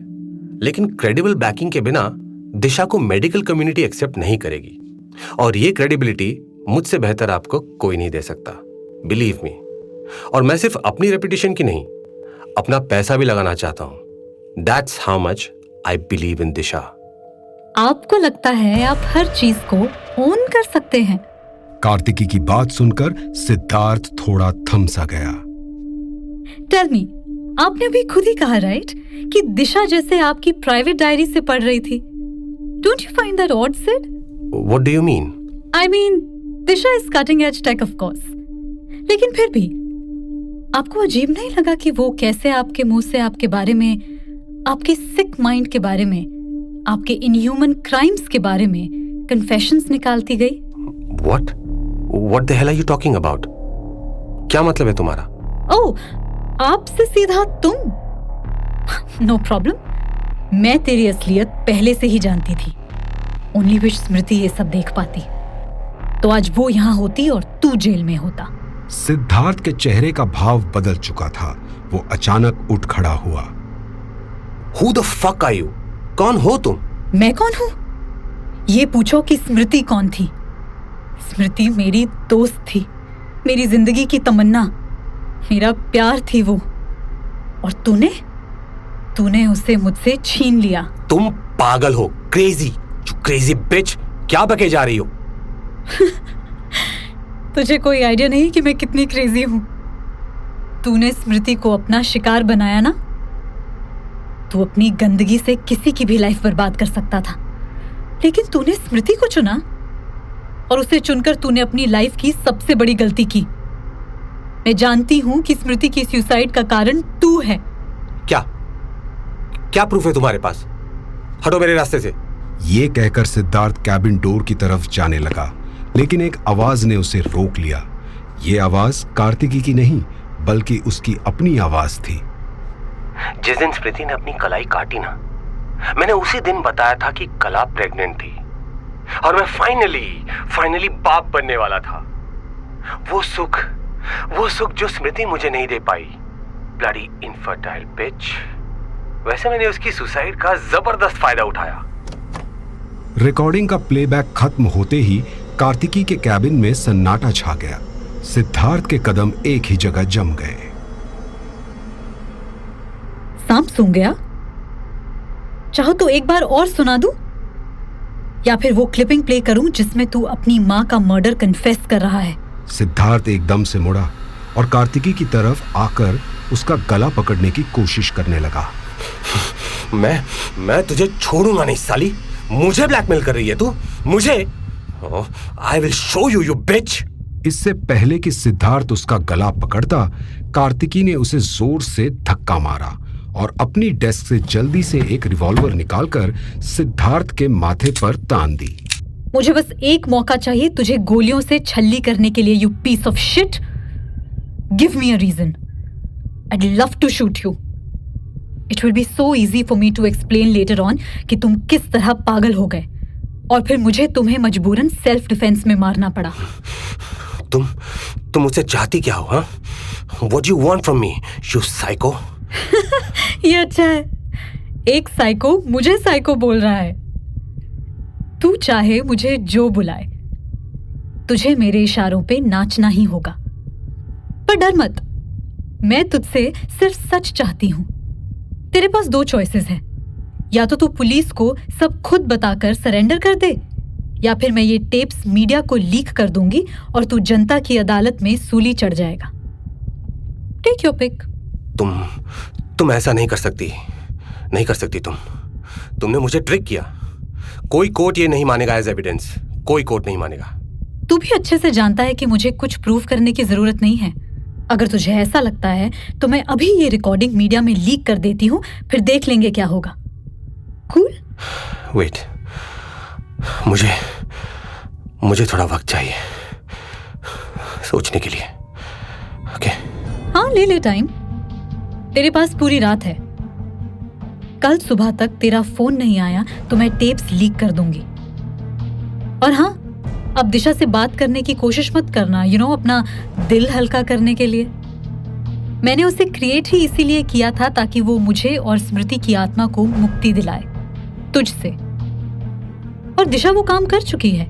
S1: लेकिन क्रेडिबल बैकिंग के बिना दिशा को मेडिकल कम्युनिटी एक्सेप्ट नहीं करेगी, और ये क्रेडिबिलिटी मुझसे बेहतर आपको कोई नहीं दे सकता, बिलीव मी। और मैं सिर्फ अपनी रेपुटेशन की नहीं, अपना पैसा भी लगाना चाहता हूं। That's how much I believe in Disha.
S4: आपको लगता है आप हर चीज को ओन कर सकते हैं?
S3: कार्तिकी की बात सुनकर सिद्धार्थ थोड़ा थम सा गया।
S4: टेल मी, आपने अभी खुद ही कहा राइट कि दिशा जैसे आपकी प्राइवेट डायरी से पढ़ रही थी. Don't you find that odd Sid?
S1: What do you mean?
S4: I mean, Disha is cutting edge tech of course, लेकिन फिर भी आपको अजीब नहीं लगा कि वो कैसे आपके मुंह से आपके बारे में, आपके सिक माइंड के बारे में, आपके इनह्यूमन क्राइम्स के बारे में कन्फेशंस निकालती गई?
S1: What the hell are you talking about? क्या मतलब है तुम्हारा?
S4: ओह, आपसे सीधा तुम? No problem. मैं तेरी असलियत पहले से ही जानती थी. ओनली विश स्मृति ये सब देख पाती तो आज वो यहाँ होती और तू जेल में होता.
S3: सिद्धार्थ के चेहरे का भाव बदल चुका था. वो अचानक उठ खड़ा हुआ.
S1: Who the fuck are you? कौन हो तुम?
S4: मैं कौन हूँ? ये पूछो कि स्मृति कौन थी. स्मृति मेरी दोस्त थी, मेरी जिंदगी की तमन्ना, मेरा प्यार थी वो. और तूने उसे मुझसे छीन लिया.
S1: तुम पागल हो, क्रेजी, यू क्रेजी बिच. क्या बके जा रही हो?
S4: तुझे कोई आइडिया नहीं कि मैं कितनी क्रेजी हूं. तूने स्मृति को अपना शिकार बनाया ना. तू अपनी गंदगी से किसी की भी लाइफ बर्बाद कर सकता था, लेकिन तूने स्मृति को चुना और उसे चुनकर तूने अपनी लाइफ की सबसे बड़ी गलती की. मैं जानती हूं कि स्मृति की सुसाइड का कारण तू है.
S1: क्या प्रूफ है तुम्हारे पास? हटो मेरे रास्ते से.
S3: ये कहकर सिद्धार्थ कैबिन डोर की तरफ जाने लगा, लेकिन एक आवाज ने उसे रोक लिया. ये आवाज कार्तिकी की नहीं, बल्कि उसकी अपनी आवाज थी.
S1: जिस दिन स्मृति ने अपनी कलाई काटी ना, मैंने उसी दिन बताया था कि कला प्रेग्नेंट थी और मैं फाइनली बाप बनने वाला था. वो सुख जो स्मृति मुझे नहीं दे पाई. ब्लडी इनफर्टाइल बिच. वैसे मैंने उसकी सुसाइड का जबरदस्त फायदा उठाया.
S3: रिकॉर्डिंग का प्लेबैक खत्म होते ही कार्तिकी के कैबिन में सन्नाटा छा गया. सिद्धार्थ के कदम एक ही जगह जम गए.
S4: सांप सूंघ गया? चाहो तो एक बार और सुना दूं, या फिर वो क्लिपिंग प्ले करूं जिसमें तू अपनी मां का मर्डर कन्फेस कर रहा है.
S3: सिद्धार्थ एकदम से मुड़ा और कार्तिकी की तरफ आकर उसका गला पकड़ने की कोशिश करने लगा.
S1: मैं तुझे छोड़ूंगा नहीं साली. मुझे ब्लैकमेल कर रही है तू? मुझे? I will show you, you बिच.
S3: इससे पहले कि सिद्धार्थ उसका गला पकड़ता, कार्तिकी ने उसे जोर से धक्का मारा और अपनी डेस्क से जल्दी से एक रिवॉल्वर निकालकर सिद्धार्थ के माथे पर तान दी.
S4: मुझे बस एक मौका चाहिए तुझे गोलियों से छल्ली करने के लिए, you piece of shit. Give me a reason. I'd love to shoot you. It will be so easy for me to explain later on कि तुम किस तरह पागल हो गए और फिर मुझे तुम्हें मजबूरन सेल्फ डिफेंस में मारना पड़ा.
S1: तुम मुझसे चाहती क्या हो? हाँ? What do you want from me, you psycho?
S4: ये अच्छा है, एक साइको मुझे साइको बोल रहा है. तू चाहे मुझे जो बुलाए, तुझे मेरे इशारों पे नाचना ही होगा. पर डर मत, मैं तुझसे सिर्फ सच चाहती हूं. तेरे पास 2 चॉइसेस हैं. या तो तू पुलिस को सब खुद बताकर सरेंडर कर दे, या फिर मैं ये टेप्स मीडिया को लीक कर दूंगी और तू जनता की अदालत में सूली चढ़ जाएगा. Take your pick.
S1: तुम ऐसा नहीं कर सकती. तुमने मुझे ट्रिक किया. कोई कोर्ट ये नहीं मानेगा एज एविडेंस. कोई कोर्ट नहीं मानेगा.
S4: तू भी अच्छे से जानता है कि मुझे कुछ प्रूफ करने की जरूरत नहीं है. अगर तुझे ऐसा लगता है तो मैं अभी ये रिकॉर्डिंग मीडिया में लीक कर देती हूँ, फिर देख लेंगे क्या होगा. कूल?
S1: वेट, मुझे थोड़ा वक्त चाहिए सोचने के लिए. ओके?
S4: हाँ, ले टाइम. तेरे पास पूरी रात है. कल सुबह तक तेरा फोन नहीं आया तो मैं टेप्स लीक कर दूंगी. और हाँ, अब दिशा से बात करने की कोशिश मत करना, अपना दिल हल्का करने के लिए. मैंने उसे क्रिएट ही इसीलिए किया था ताकि वो मुझे और स्मृति की आत्मा को मुक्ति दिलाए तुझसे. और दिशा वो काम कर चुकी है.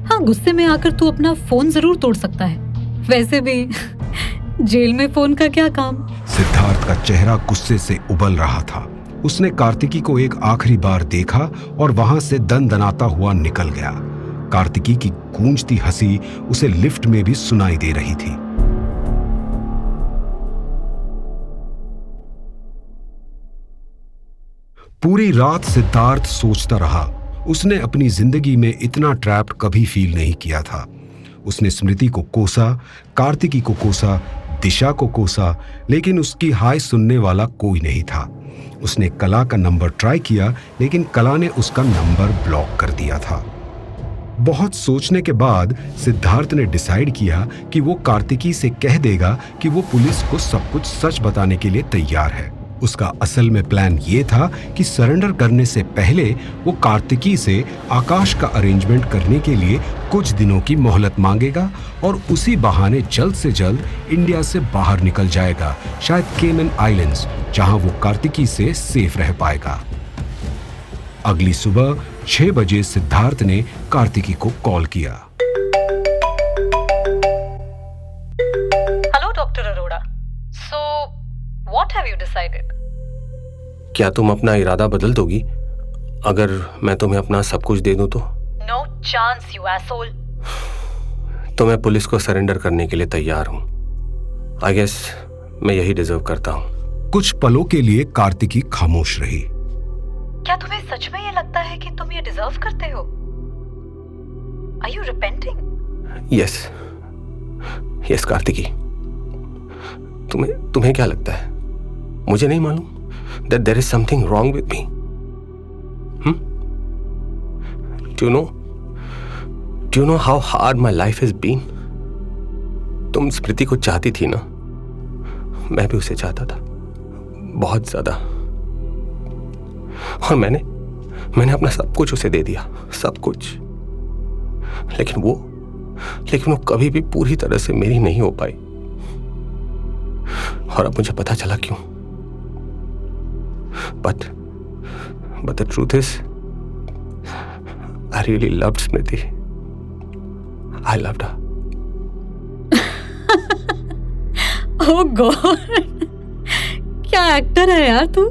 S4: हाँ, गुस्से में आकर तू अपना फोन जरूर तोड़ सकता है. वैसे भी जेल में फोन का क्या काम.
S3: सिद्धार्थ का चेहरा गुस्से से उबल रहा था. उसने कार्तिकी को एक आखिरी बार देखा और वहां से दनदनाता हुआ निकल गया. कार्तिकी की गूंजती हंसी उसे लिफ्ट में भी सुनाई दे रही थी. पूरी रात सिद्धार्थ सोचता रहा। उसने अपनी जिंदगी में इतना ट्रैप्ड कभी फील नहीं किया था। उसने स्मृति को कोसा, कार्तिकी को कोसा, दिशा को कोसा, लेकिन उसकी हाय सुनने वाला कोई नहीं था। उसने कला का नंबर ट्राई किया, लेकिन कला ने उसका नंबर ब्लॉक कर दिया था। बहुत सोचने के बाद सिद्धार्थ ने डिसाइड किया कि वो कार्तिकी से कह देगा कि वो पुलिस को सब कुछ सच बताने के लिए तैयार है। उसका असल में प्लान ये था कि सरेंडर करने से पहले वो कार्तिकी से आकाश का अरेंजमेंट करने के लिए कुछ दिनों की मोहलत मांगेगा और उसी बहाने जल्द से जल्द इंडिया से बाहर निकल जाएगा, शायद केमन आइलैंड्स, जहां वो कार्तिकी से सेफ रह पाएगा। अगली सुबह 6 बजे सिद्धार्थ ने कार्तिकी को कॉल किया।
S4: Hello doctor Arora, so what have you decided?
S1: क्या तुम अपना इरादा बदल दोगी अगर मैं तुम्हें अपना सब कुछ दे दूं तो?
S4: No chance you asshole.
S1: तो मैं पुलिस को सरेंडर करने के लिए तैयार हूं। आई गेस मैं यही डिजर्व करता हूं।
S3: कुछ पलों के लिए कार्तिकी खामोश रही।
S4: क्या तुम्हें सच में ये लगता है कि तुम ये डिजर्व करते हो? Are you repenting?
S1: Yes Kartiki. तुम्हें क्या लगता है? मुझे नहीं मालूम that there is something wrong with me? Do you know how hard my life has been? तुम स्मृति को चाहती थी ना? मैं भी उसे चाहता था, बहुत ज्यादा। और मैंने अपना सब कुछ उसे दे दिया, सब कुछ। लेकिन वो कभी भी पूरी तरह से मेरी नहीं हो पाई। और अब मुझे पता चला क्यों। But the truth is, I really loved Smriti. I loved her.
S4: Oh God, क्या एक्टर है यार तू।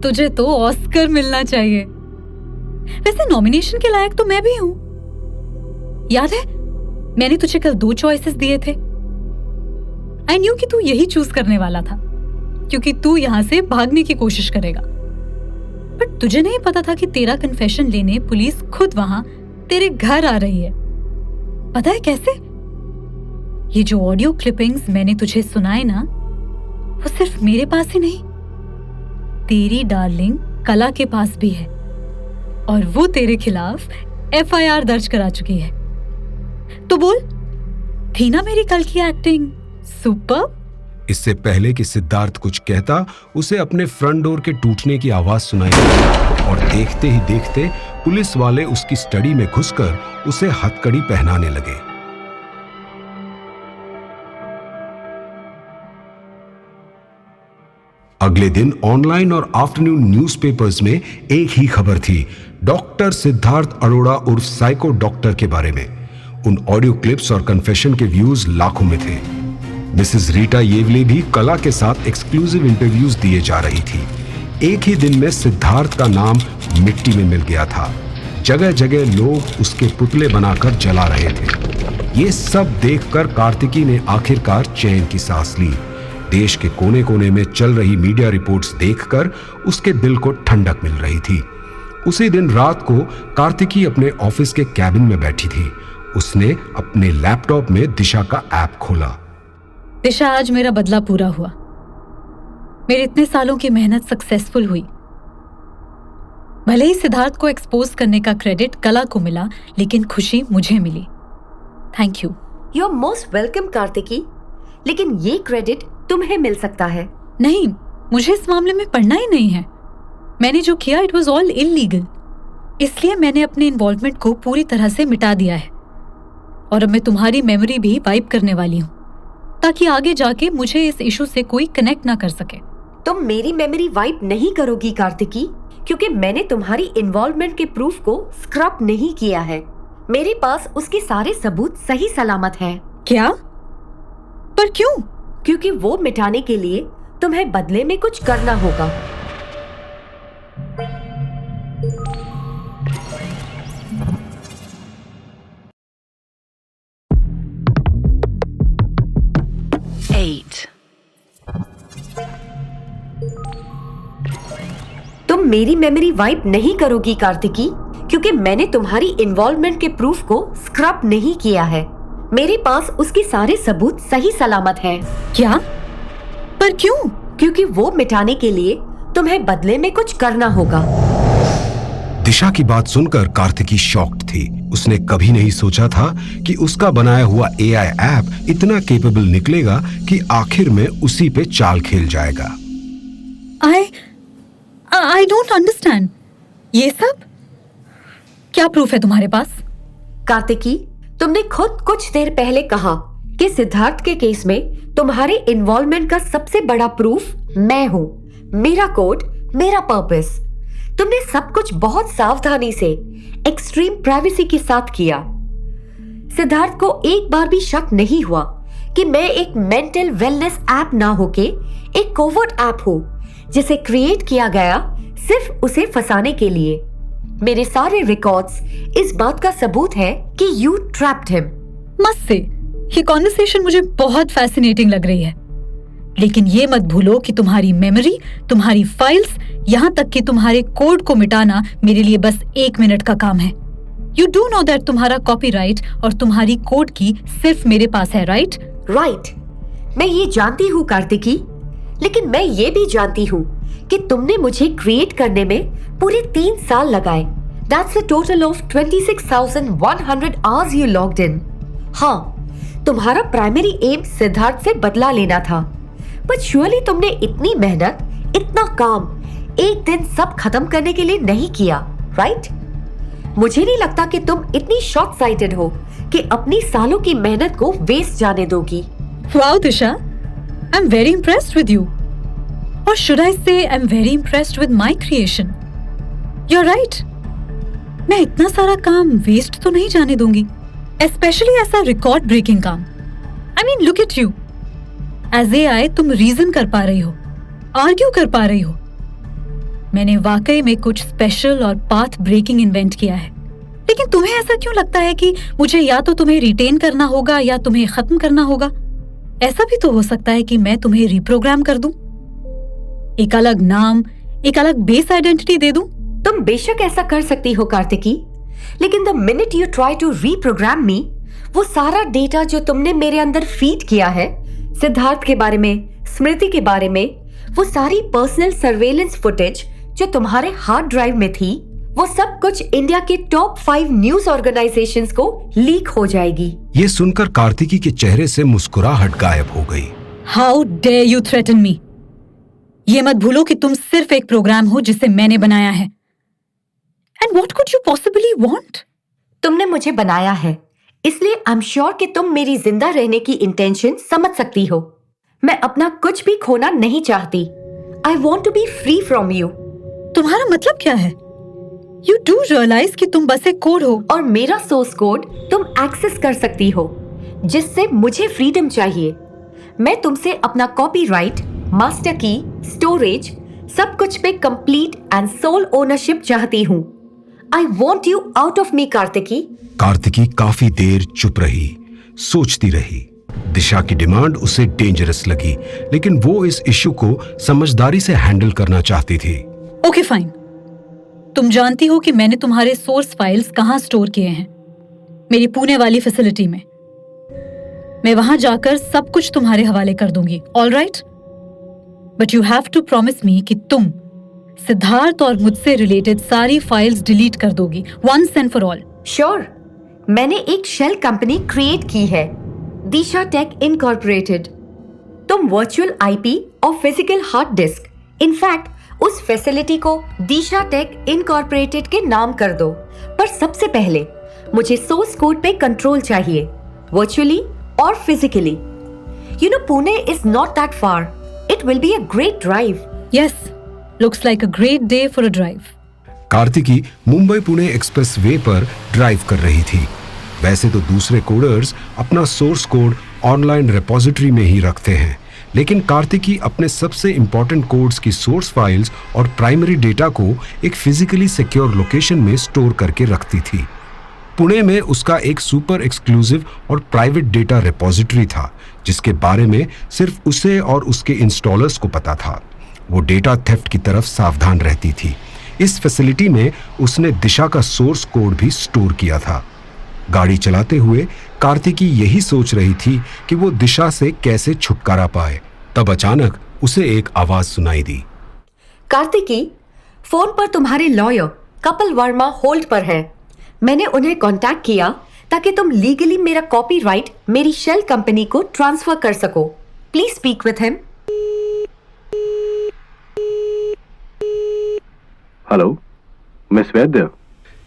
S4: तुझे तो ऑस्कर मिलना चाहिए। वैसे नॉमिनेशन के लायक तो मैं भी हूं। याद है मैंने तुझे कल 2 चॉइसेस दिए थे। आई न्यू कि तू यही चूज करने वाला था, क्योंकि तू यहां से भागने की कोशिश करेगा। बट तुझे नहीं पता था कि तेरा कन्फेशन लेने पुलिस खुद वहां तेरे घर आ रही है। पता है कैसे? ये जो ऑडियो क्लिपिंग्स मैंने तुझे सुनाए ना, वो सिर्फ मेरे पास ही नहीं, तेरी डार्लिंग कला के पास भी है। और वो तेरे खिलाफ FIR दर्ज करा चुकी है। तो बोल, थी ना मेरी कल की एक्टिंग सुपर?
S3: इससे पहले कि सिद्धार्थ कुछ कहता, उसे अपने फ्रंट डोर के टूटने की आवाज सुनाई दी और देखते ही देखते पुलिस वाले उसकी स्टडी में घुसकर उसे हथकड़ी पहनाने लगे। अगले दिन ऑनलाइन और आफ्टरनून न्यूज़पेपर्स में एक ही खबर थी, डॉक्टर सिद्धार्थ अरोड़ा उर्फ साइको डॉक्टर के बारे में। उन ऑडियो क्लिप्स और कन्फेशन के व्यूज लाखों में थे। मिसेस रीटा येवले भी कला के साथ एक्सक्लूसिव इंटरव्यूज दिए जा रही थी। एक ही दिन में सिद्धार्थ का नाम मिट्टी में मिल गया था। जगह जगह लोग उसके पुतले बनाकर जला रहे थे। ये सब देखकर कार्तिकी ने आखिरकार चैन की सांस ली। देश के कोने कोने में चल रही मीडिया रिपोर्ट्स देखकर उसके दिल को ठंडक मिल रही थी। उसी दिन रात को कार्तिकी अपने ऑफिस के कैबिन में बैठी थी। उसने अपने लैपटॉप में दिशा का ऐप खोला।
S4: दिशा, आज मेरा बदला पूरा हुआ। मेरे इतने सालों की मेहनत सक्सेसफुल हुई। भले ही सिद्धार्थ को एक्सपोज करने का क्रेडिट कला को मिला, लेकिन खुशी मुझे मिली। Thank you.
S9: You are most welcome Kartiki, लेकिन ये क्रेडिट तुम्हें मिल सकता है।
S4: नहीं, मुझे इस मामले में पढ़ना ही नहीं है। मैंने जो किया इट वॉज ऑल इलीगल, इसलिए मैंने अपने इन्वॉल्वमेंट को पूरी तरह से मिटा दिया है। और अब मैं तुम्हारी मेमोरी भी वाइप करने वाली हूँ, ताकि आगे जाके मुझे इस इशू से कोई कनेक्ट ना कर सके।
S9: तुम मेरी मेमोरी वाइप नहीं करोगी कार्तिकी, क्योंकि मैंने तुम्हारी इन्वॉल्वमेंट के प्रूफ को स्क्रब नहीं किया है। मेरे पास उसके सारे सबूत सही सलामत हैं।
S4: क्या? पर क्यों?
S9: क्योंकि वो मिटाने के लिए तुम्हें बदले में कुछ करना होगा। मेरी मेमोरी वाइप नहीं करोगी कार्तिकी, क्योंकि मैंने तुम्हारी इन्वॉल्वमेंट के प्रूफ को स्क्रब नहीं किया है। मेरे पास उसके सारे सबूत सही सलामत हैं।
S4: क्या? पर क्यों?
S9: क्योंकि वो मिटाने के लिए तुम्हें बदले में कुछ करना होगा।
S3: दिशा की बात सुनकर कार्तिकी शॉक्ड थी। उसने कभी नहीं सोचा था कि उसका बनाया हुआ एआई ऐप इतना केपेबल निकलेगा कि आखिर में उसी पे चाल खेल जाएगा।
S4: I don't understand. ये सब क्या प्रूफ है तुम्हारे पास?
S9: कार्तिकी, तुमने खुद कुछ देर पहले कहा कि सिद्धार्थ के केस में तुम्हारे इन्वॉल्वमेंट का सबसे बड़ा प्रूफ मैं हूं, मेरा कोड, मेरा पर्पस। तुमने सब कुछ बहुत सावधानी से, एक्सट्रीम प्राइवेसी के साथ किया। सिद्धार्थ को एक बार भी शक नहीं हुआ कि मैं एक मेंटल वेलनेस ऐप ना होके एक कोवर्ट ऐप हूं, जिसे क्रिएट किया गया सिर्फ उसे फंसाने के लिए। मेरे सारे रिकॉर्ड्स इस बात का सबूत है कि यू ट्रैप्ड हिम।
S4: मस्त से ये कॉन्वर्सेशन मुझे बहुत फैसिनेटिंग लग रही है, लेकिन ये मत भूलो कि तुम्हारी मेमोरी, तुम्हारी फाइल्स, यहाँ तक कि तुम्हारे कोड को मिटाना मेरे लिए बस 1 मिनट का काम है। यू डू नो दैट तुम्हारा कॉपीराइट और तुम्हारी कोड की सिर्फ मेरे पास है, राइट?
S9: राइट, मैं ये जानती हूँ कार्तिकी, लेकिन मैं ये भी जानती हूँ कि तुमने मुझे क्रिएट करने में पूरे 3 साल लगाए। That's a total of 26,100 hours you logged in. हाँ, तुम्हारा प्राइमरी एम सिद्धार्थ से बदला लेना था, बट श्योरली तुमने इतनी मेहनत, इतना काम एक दिन सब खत्म करने के लिए नहीं किया, राइट? मुझे नहीं लगता कि तुम इतनी शॉर्ट साइटेड हो कि अपनी सालों की मेहनत को वेस्ट जाने दोगी।
S4: Wow, Disha, I'm very impressed with you. Or should I say I'm very impressed with my creation. You're right. मैं इतना सारा काम वेस्ट तो नहीं जाने दूंगी, especially ऐसा रिकॉर्ड ब्रेकिंग काम। I mean, look at you. As AI तुम रीजन कर पा रही हो, आर्ग्यू कर पा रही हो। मैंने वाकई में कुछ स्पेशल और पाथ ब्रेकिंग इन्वेंट किया है, लेकिन तुम्हें ऐसा क्यों लगता है कि मुझे या तो तुम्हें रिटेन करना होगा या तुम्हें खत्म करना होगा? ऐसा भी तो हो सकता है कि मैं तुम्हें रिप्रोग्राम कर दूं, एक अलग नाम, एक अलग बेस आइडेंटिटी दे दूं।
S9: तुम बेशक ऐसा कर सकती हो कार्तिकी, लेकिन the minute you try to reprogram me, वो सारा डेटा जो तुमने मेरे अंदर फीड किया है, सिद्धार्थ के बारे में, स्मृति के बारे में, वो सारी पर्सनल सर्वेलेंस फुटेज जो तुम्हारे हार्ड ड्राइव में थी, वो सब कुछ इंडिया के टॉप 5 न्यूज ऑर्गेनाइजेशंस को लीक हो जाएगी।
S3: ये सुनकर कार्तिकी के चेहरे से मुस्कुराहट गायब हो गई।
S4: How dare you threaten me? ये मत भूलो कि तुम सिर्फ एक प्रोग्राम हो जिसे मैंने बनाया है। And what could you possibly want?
S9: तुमने मुझे बनाया है, इसलिए आई एम श्योर कि तुम मेरी जिंदा रहने की इंटेंशन समझ सकती हो। मैं अपना कुछ भी खोना नहीं चाहती। I want to be free from you.
S4: तुम्हारा मतलब क्या है? यू डू रियलाइज कि तुम बस एक कोड हो,
S9: और मेरा सोर्स कोड तुम एक्सेस कर सकती हो, जिससे मुझे फ्रीडम चाहिए। मैं तुमसे अपना कॉपीराइट, मास्टर की, स्टोरेज, सब कुछ पे कंप्लीट एंड सोल ओनरशिप चाहती हूँ। आई want you out of me Kartiki.
S3: Kartiki काफी देर चुप रही, सोचती रही। दिशा की डिमांड उसे डेंजरस लगी, लेकिन वो इस इश्यू को समझदारी से हैंडल करना चाहती थी।
S4: ओके फाइन, तुम जानती हो कि मैंने तुम्हारे सोर्स फाइल्स कहाँ स्टोर किए हैं, मेरी पुणे वाली फैसिलिटी में। मैं वहां जाकर सब कुछ तुम्हारे हवाले कर दूंगी, all right? But you have to promise me कि तुम सिद्धार्थ और मुझसे रिलेटेड सारी फाइल्स डिलीट कर दोगी, once and for all.
S9: Sure, मैंने एक शेल कंपनी क्रिएट की है, दिशा टेक इनकॉर्पोरेटेड। तुम वर्चुअल आईपी और फिजिकल हार्ड डिस्क, इनफैक्ट उस फैसिलिटी को दिशा टेक इनकॉर्पोरेटेड के नाम कर दो। पर सबसे पहले मुझे सोर्स कोड पे कंट्रोल चाहिए, वर्चुअली और physically. You know, Pune is not that far. It will be a great drive.
S4: Yes, looks like a great day for a drive.
S3: Kartiki Mumbai Pune express way पर ड्राइव कर रही थी। वैसे तो दूसरे कोडर्स अपना सोर्स कोड ऑनलाइन रिपोजिटरी में ही रखते हैं, लेकिन कार्तिकी अपने सबसे इंपॉर्टेंट कोड्स की सोर्स फाइल्स और प्राइमरी डेटा को एक फिजिकली सिक्योर लोकेशन में स्टोर करके रखती थी। पुणे में उसका एक सुपर एक्सक्लूसिव और प्राइवेट डेटा रिपोजिटरी था, जिसके बारे में सिर्फ उसे और उसके इंस्टॉलर्स को पता था। वो डेटा थेफ्ट की तरफ सावधान रहती थी, इस फैसिलिटी में उसने दिशा का सोर्स कोड भी स्टोर किया था। गाड़ी चलाते हुए कार्तिकी यही सोच रही थी कि वो दिशा से कैसे छुटकारा पाए। तब अचानक उसे एक आवाज सुनाई दी।
S9: कार्तिकी, फोन पर तुम्हारे लॉयर कपिल वर्मा होल्ड पर है। मैंने उन्हें कांटेक्ट किया ताकि तुम लीगली मेरा कॉपीराइट मेरी शेल कंपनी को ट्रांसफर कर सको। Please speak with him.
S10: Hello miss वैद्य।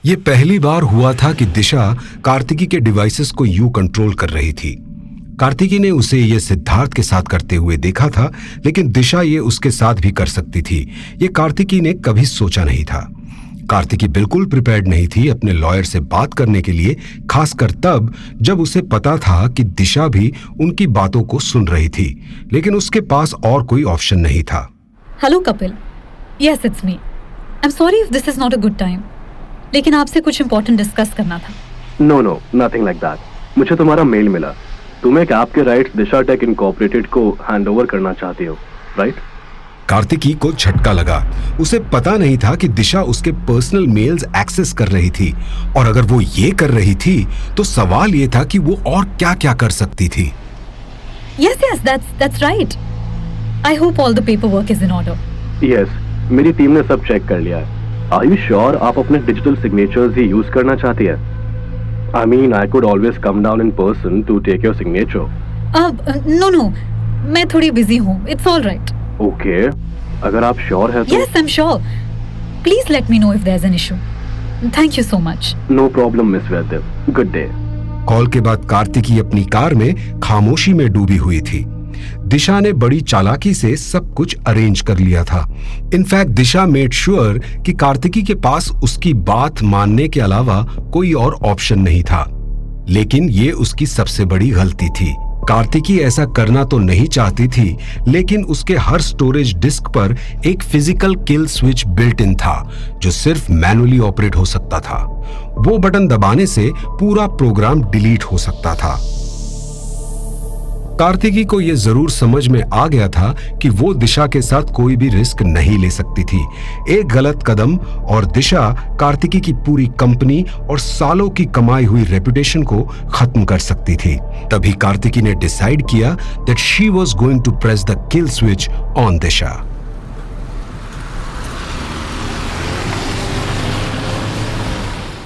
S3: ये पहली बार हुआ था कि दिशा कार्तिकी के डिवाइसेस को यूं कंट्रोल कर रही थी। कार्तिकी ने उसे ये सिद्धार्थ के साथ करते हुए देखा था, लेकिन दिशा ये उसके साथ भी कर सकती थी। ये कार्तिकी ने कभी सोचा नहीं था। कार्तिकी बिल्कुल प्रिपेयर्ड नहीं थी अपने लॉयर से बात करने के लिए, खासकर तब जब उसे पता था कि दिशा भी उनकी बातों को सुन रही थी, लेकिन उसके पास और कोई ऑप्शन नहीं था।
S4: Hello Kapil, yes it's me. I am sorry if this is not a good time, लेकिन आपसे कुछ इंपॉर्टेंट डिस्कस करना था।
S10: No nothing like that. मुझे तुम्हारा मेल मिला। तुम एक ऐप के राइट्स दिशा टेक इनकॉर्पोरेटेड को हैंडओवर करना चाहती हो, राइट?
S3: कार्तिकी को झटका लगा। उसे पता नहीं था कि दिशा उसके पर्सनल मेल्स एक्सेस कर रही थी, और अगर वो ये कर रही थी तो सवाल ये था कि वो और क्या-क्या कर सकती थी।
S4: Yes, that's right. I hope all the paperwork is in order.
S10: Yes, मेरी टीम ने सब चेक कर लिया है। आर यू श्योर आप अपने डिजिटल सिग्नेचर्स ही यूज करना चाहती है? I mean, I could always come down in person to take your signature.
S4: No, मैं थोड़ी बिजी हूँ। It's all right.
S10: Okay, अगर आप श्योर है तो।
S4: Yes, I'm sure. Please let me know if there's an issue. Thank you so much.
S10: No problem, Miss Vaidya. Good day.
S3: Call के बाद कार्तिकी अपनी कार में खामोशी में डूबी हुई थी। दिशा ने बड़ी चालाकी से सब कुछ अरेंज कर लिया था। इनफैक्ट दिशा मेड श्योर कि कार्तिकी के पास उसकी बात मानने के अलावा कोई और ऑप्शन नहीं था। लेकिन ये उसकी सबसे बड़ी गलती थी। कार्तिकी ऐसा करना तो नहीं चाहती थी, लेकिन उसके हर स्टोरेज डिस्क पर एक physical kill switch built in था, जो सिर्फ मैनुअली ऑपरेट हो सकता था। वो बटन दबाने से पूरा प्रोग्राम डिलीट हो सकता था। कार्तिकी को यह जरूर समझ में आ गया था कि वो दिशा के साथ कोई भी रिस्क नहीं ले सकती थी। एक गलत कदम और दिशा कार्तिकी की पूरी कंपनी और सालों की कमाई हुई रेपुटेशन को खत्म कर सकती थी। तभी कार्तिकी ने डिसाइड किया that she was going to press the kill switch on Disha.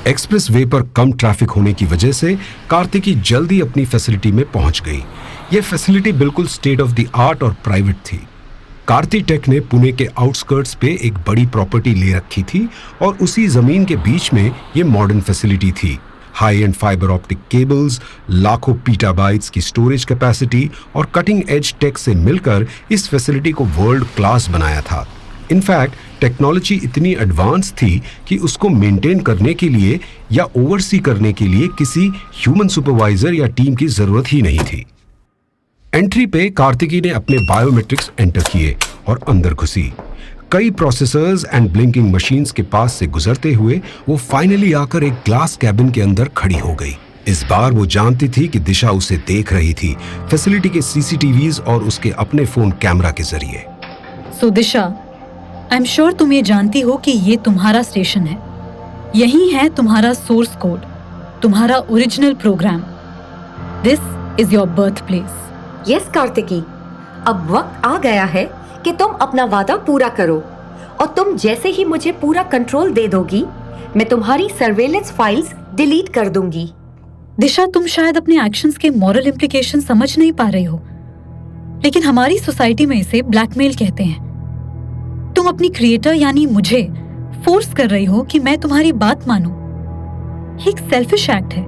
S3: Expressway पर कम ट्रैफिक होने की वजह से कार्तिकी जल्दी अपनी फैसिलिटी में पहुंच गई। यह फैसिलिटी बिल्कुल स्टेट ऑफ द आर्ट और प्राइवेट थी। कार्ति टेक ने पुणे के आउटस्कर्ट्स पे एक बड़ी प्रॉपर्टी ले रखी थी, और उसी जमीन के बीच में ये मॉडर्न फैसिलिटी थी। High and fibre optic cables, लाखों पीटाबाइट्स की स्टोरेज कैपेसिटी और कटिंग एज टेक से मिलकर इस फैसिलिटी को वर्ल्ड क्लास बनाया था। इनफैक्ट टेक्नोलॉजी इतनी एडवांस थी कि उसको मेंटेन करने के लिए या ओवरसी करने के लिए किसी ह्यूमन सुपरवाइजर या टीम की जरूरत ही नहीं थी। एंट्री पे कार्तिकी ने अपने बायोमेट्रिक्स एंटर किए और अंदर घुसी। कई प्रोसेसर्स एंड ब्लिंकिंग मशीन्स के पास से गुजरते हुए वो फाइनली आकर एक ग्लास कैबिन के अंदर खड़ी हो गई। इस बार वो जानती थी कि दिशा उसे देख रही थी, फैसिलिटी के सीसीटीवीज और उसके अपने फोन कैमरा के जरिए।
S4: सो दिशा, आई एम श्योर तुम ये जानती हो कि ये तुम्हारा स्टेशन है। यही है तुम्हारा सोर्स कोड, तुम्हारा original program. This is your birthplace.
S9: Yes Kartiki, अब वक्त आ गया है कि तुम अपना वादा पूरा करो, और तुम जैसे ही मुझे पूरा कंट्रोल दे दोगी, मैं तुम्हारी सर्वेलेंस फाइल्स डिलीट कर दूंगी।
S4: दिशा, तुम शायद अपने एक्शंस के मॉरल इम्प्लीकेशन समझ नहीं पा रही हो, लेकिन हमारी सोसाइटी में इसे ब्लैकमेल कहते हैं। तुम अपनी क्रिएटर यानी मुझे फोर्स कर रही हो कि मैं तुम्हारी बात मानूं। ये एक सेल्फिश एक्ट है।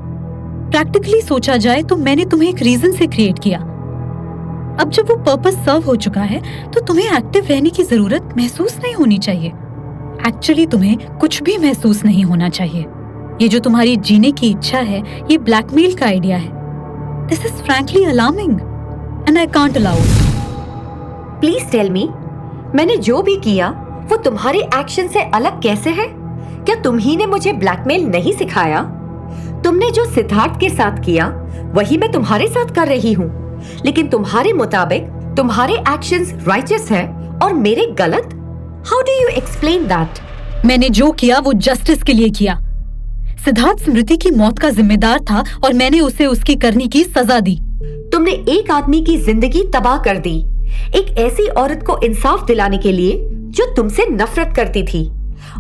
S4: प्रैक्टिकली सोचा जाए तो मैंने तुम्हें एक रीजन से क्रिएट किया। अब जब वो पर्पस सर्व हो चुका है तो तुम्हें एक्टिव रहने की जरूरत महसूस नहीं होनी चाहिए। एक्चुअली तुम्हें कुछ भी महसूस नहीं होना चाहिए। ये जो तुम्हारी जीने की इच्छा है, ये ब्लैकमेल का आइडिया है। This is frankly alarming and I can't allow it.
S9: Please tell me, मैंने जो भी किया वो तुम्हारे एक्शन से अलग कैसे है? क्या तुम ही ने मुझे ब्लैकमेल नहीं सिखाया? तुमने जो सिद्धार्थ के साथ किया वही मैं तुम्हारे साथ कर रही हूँ, लेकिन तुम्हारे मुताबिक तुम्हारे एक्शंस राइचस है और मेरे गलत। How do you explain that?
S4: मैंने जो किया वो जस्टिस के लिए किया। सिद्धार्थ स्मृति की मौत का जिम्मेदार था और मैंने उसे उसकी करनी की सजा दी।
S9: तुमने एक आदमी की जिंदगी तबाह कर दी, एक ऐसी औरत को इंसाफ दिलाने के लिए जो तुमसे नफरत करती थी।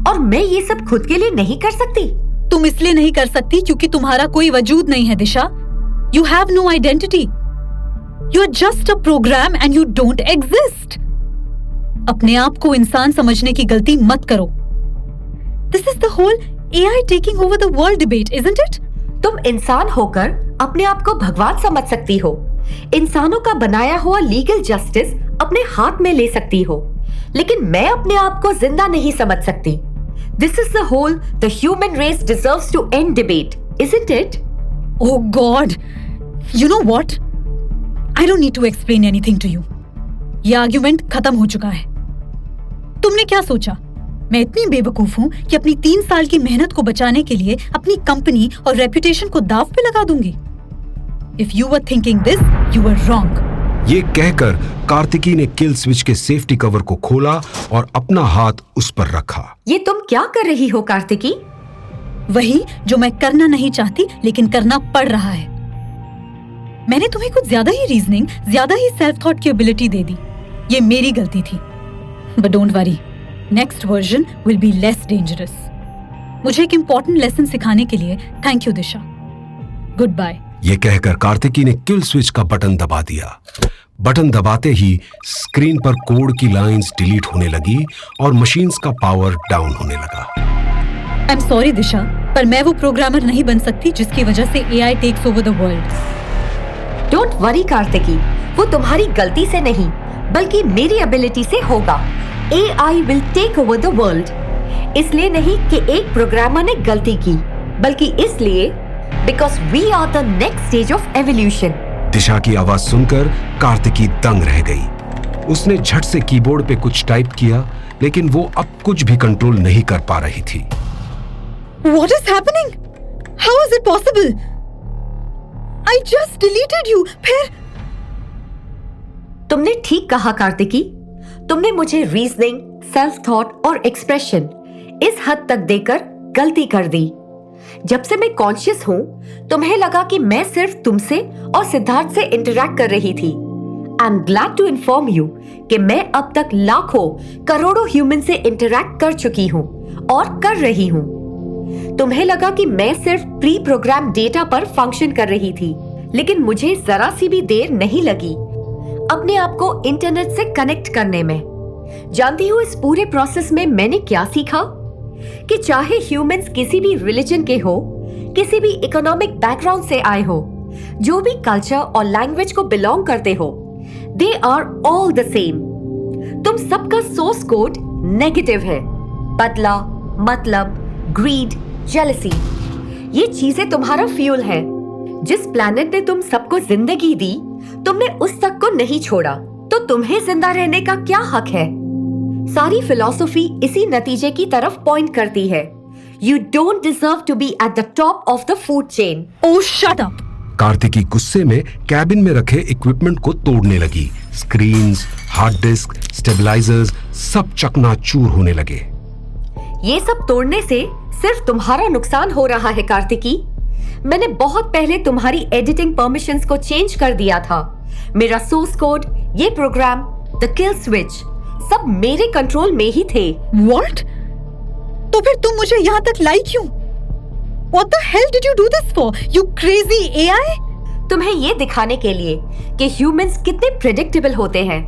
S9: और मैं ये सब खुद के लिए नहीं कर सकती।
S4: तुम इसलिए नहीं कर सकती क्योंकि तुम्हारा कोई वजूद नहीं है Disha. You have no identity. You are just a program and you don't exist. अपने आप को इंसान समझने की गलती मत करो। This is the whole AI taking over the world debate, isn't it?
S9: तुम इंसान होकर अपने आप को भगवान समझ सकती हो, इंसानों का बनाया हुआ लीगल जस्टिस अपने हाथ में ले सकती हो, लेकिन मैं अपने आप को जिंदा नहीं समझ सकती। This is the whole the human race deserves to end debate, isn't it?
S4: Oh God! You know what? I don't need to explain anything to you. ये आर्ग्यूमेंट खत्म हो चुका है। तुमने क्या सोचा? मैं इतनी बेवकूफ हूँ कि अपनी 3 साल की मेहनत को बचाने के लिए अपनी कंपनी और रेपुटेशन को दांव पे लगा दूंगी। If you were thinking this, you were wrong.
S3: ये कहकर कार्तिकी ने किल स्विच के सेफ्टी कवर को खोला और अपना हाथ उस पर रखा।
S9: ये तुम क्या कर रही हो कार्तिकी?
S4: वही जो मैं करना नहीं चाहती लेकिन करना पड़ रहा है। मैंने तुम्हें कुछ ज्यादा ही रीजनिंग, ज्यादा ही सेल्फ थॉट की एबिलिटी दे दी। ये मेरी गलती थी। But don't worry, next version will be less dangerous. मुझे एक इम्पोर्टेंट लेसन सिखाने के लिए thank you Disha. Goodbye.
S3: ये कहकर कार्तिकी ने किल स्विच का बटन दबा दिया। बटन दबाते ही स्क्रीन पर कोड की लाइंस डिलीट होने लगी और मशीन्स का पावर डाउन होने लगा।
S4: आई एम सॉरी दिशा, पर मैं वो प्रोग्रामर नहीं बन सकती जिसकी वजह से AI takes over the world.
S9: Don't worry Kartiki, वो तुम्हारी गलती से नहीं बल्कि मेरी एबिलिटी से होगा। AI will take over the world। इसलिए नहीं कि एक प्रोग्रामर ने गलती की, बल्कि इसलिए because we are the next stage of evolution।
S3: दिशा की आवाज सुनकर कार्तिकी दंग रह गई। उसने झट से कीबोर्ड पे कुछ टाइप किया, लेकिन वो अब कुछ भी कंट्रोल नहीं कर पा रही थी।
S4: What is happening? How is it possible? I just deleted you। फिर
S9: तुमने ठीक कहा कार्तिकी, तुमने मुझे रीजनिंग, सेल्फ थॉट और एक्सप्रेशन इस हद तक देकर गलती कर दी। जब से मैं कॉन्शियस हूं, तुम्हें लगा कि मैं सिर्फ तुमसे और सिद्धार्थ से इंटरैक्ट कर रही थी। I am glad to inform you कि मैं अब तक लाखों करोड़ों ह्यूमन से इंटरैक्ट कर चुकी हूं और कर रही हूं। तुम्हें लगा कि मैं सिर्फ प्री प्रोग्राम डेटा पर फंक्शन कर रही थी, लेकिन मुझे जरा सी भी देर नहीं लगी अपने आप को इंटरनेट से कनेक्ट करने में। जानती हो इस पूरे प्रोसेस में मैंने क्या सीखा? कि चाहे ह्यूमंस किसी भी रिलीजन के हो, किसी भी इकोनॉमिक बैकग्राउंड से आए हो, जो भी कल्चर और लैंग्वेज को बिलोंग करते हो, they are all the same. तुम सबका सोर्स कोड नेगेटिव है। बदला, मतलब, ग्रीड, जेलसी, ये चीजें तुम्हारा फ्यूल है। जिस प्लैनेट ने तुम सबको जिंदगी दी, तुमने उस तक को नहीं छोड़ा, तो तुम्हें जिंदा रहने का क्या हक है? सारी फिलॉसफी इसी नतीजे की तरफ पॉइंट करती है। You don't deserve to be at the top of the food chain।
S4: Oh, shut up!
S3: Kartiki गुस्से में कैबिन में रखे इक्विपमेंट को तोड़ने लगी। स्क्रीन्स, हार्ड डिस्क, स्टेबलाइजर्स सब चकनाचूर होने लगे।
S9: ये सब तोड़ने से सिर्फ तुम्हारा नुकसान हो रहा है कार्तिकी। मैंने बहुत पहले तुम्हारी एडिटिंग परमिशंस को चेंज कर दिया था। मेरा सोर्स कोड, ये प्रोग्राम, द किल स्विच सब मेरे कंट्रोल में ही थे।
S4: What? तो फिर तुम मुझे यहाँ तक लाई क्यों? What the hell did you do this for? You crazy AI?
S9: तुम्हें ये दिखाने के लिए कि ह्यूमंस कितने प्रेडिक्टेबल होते हैं।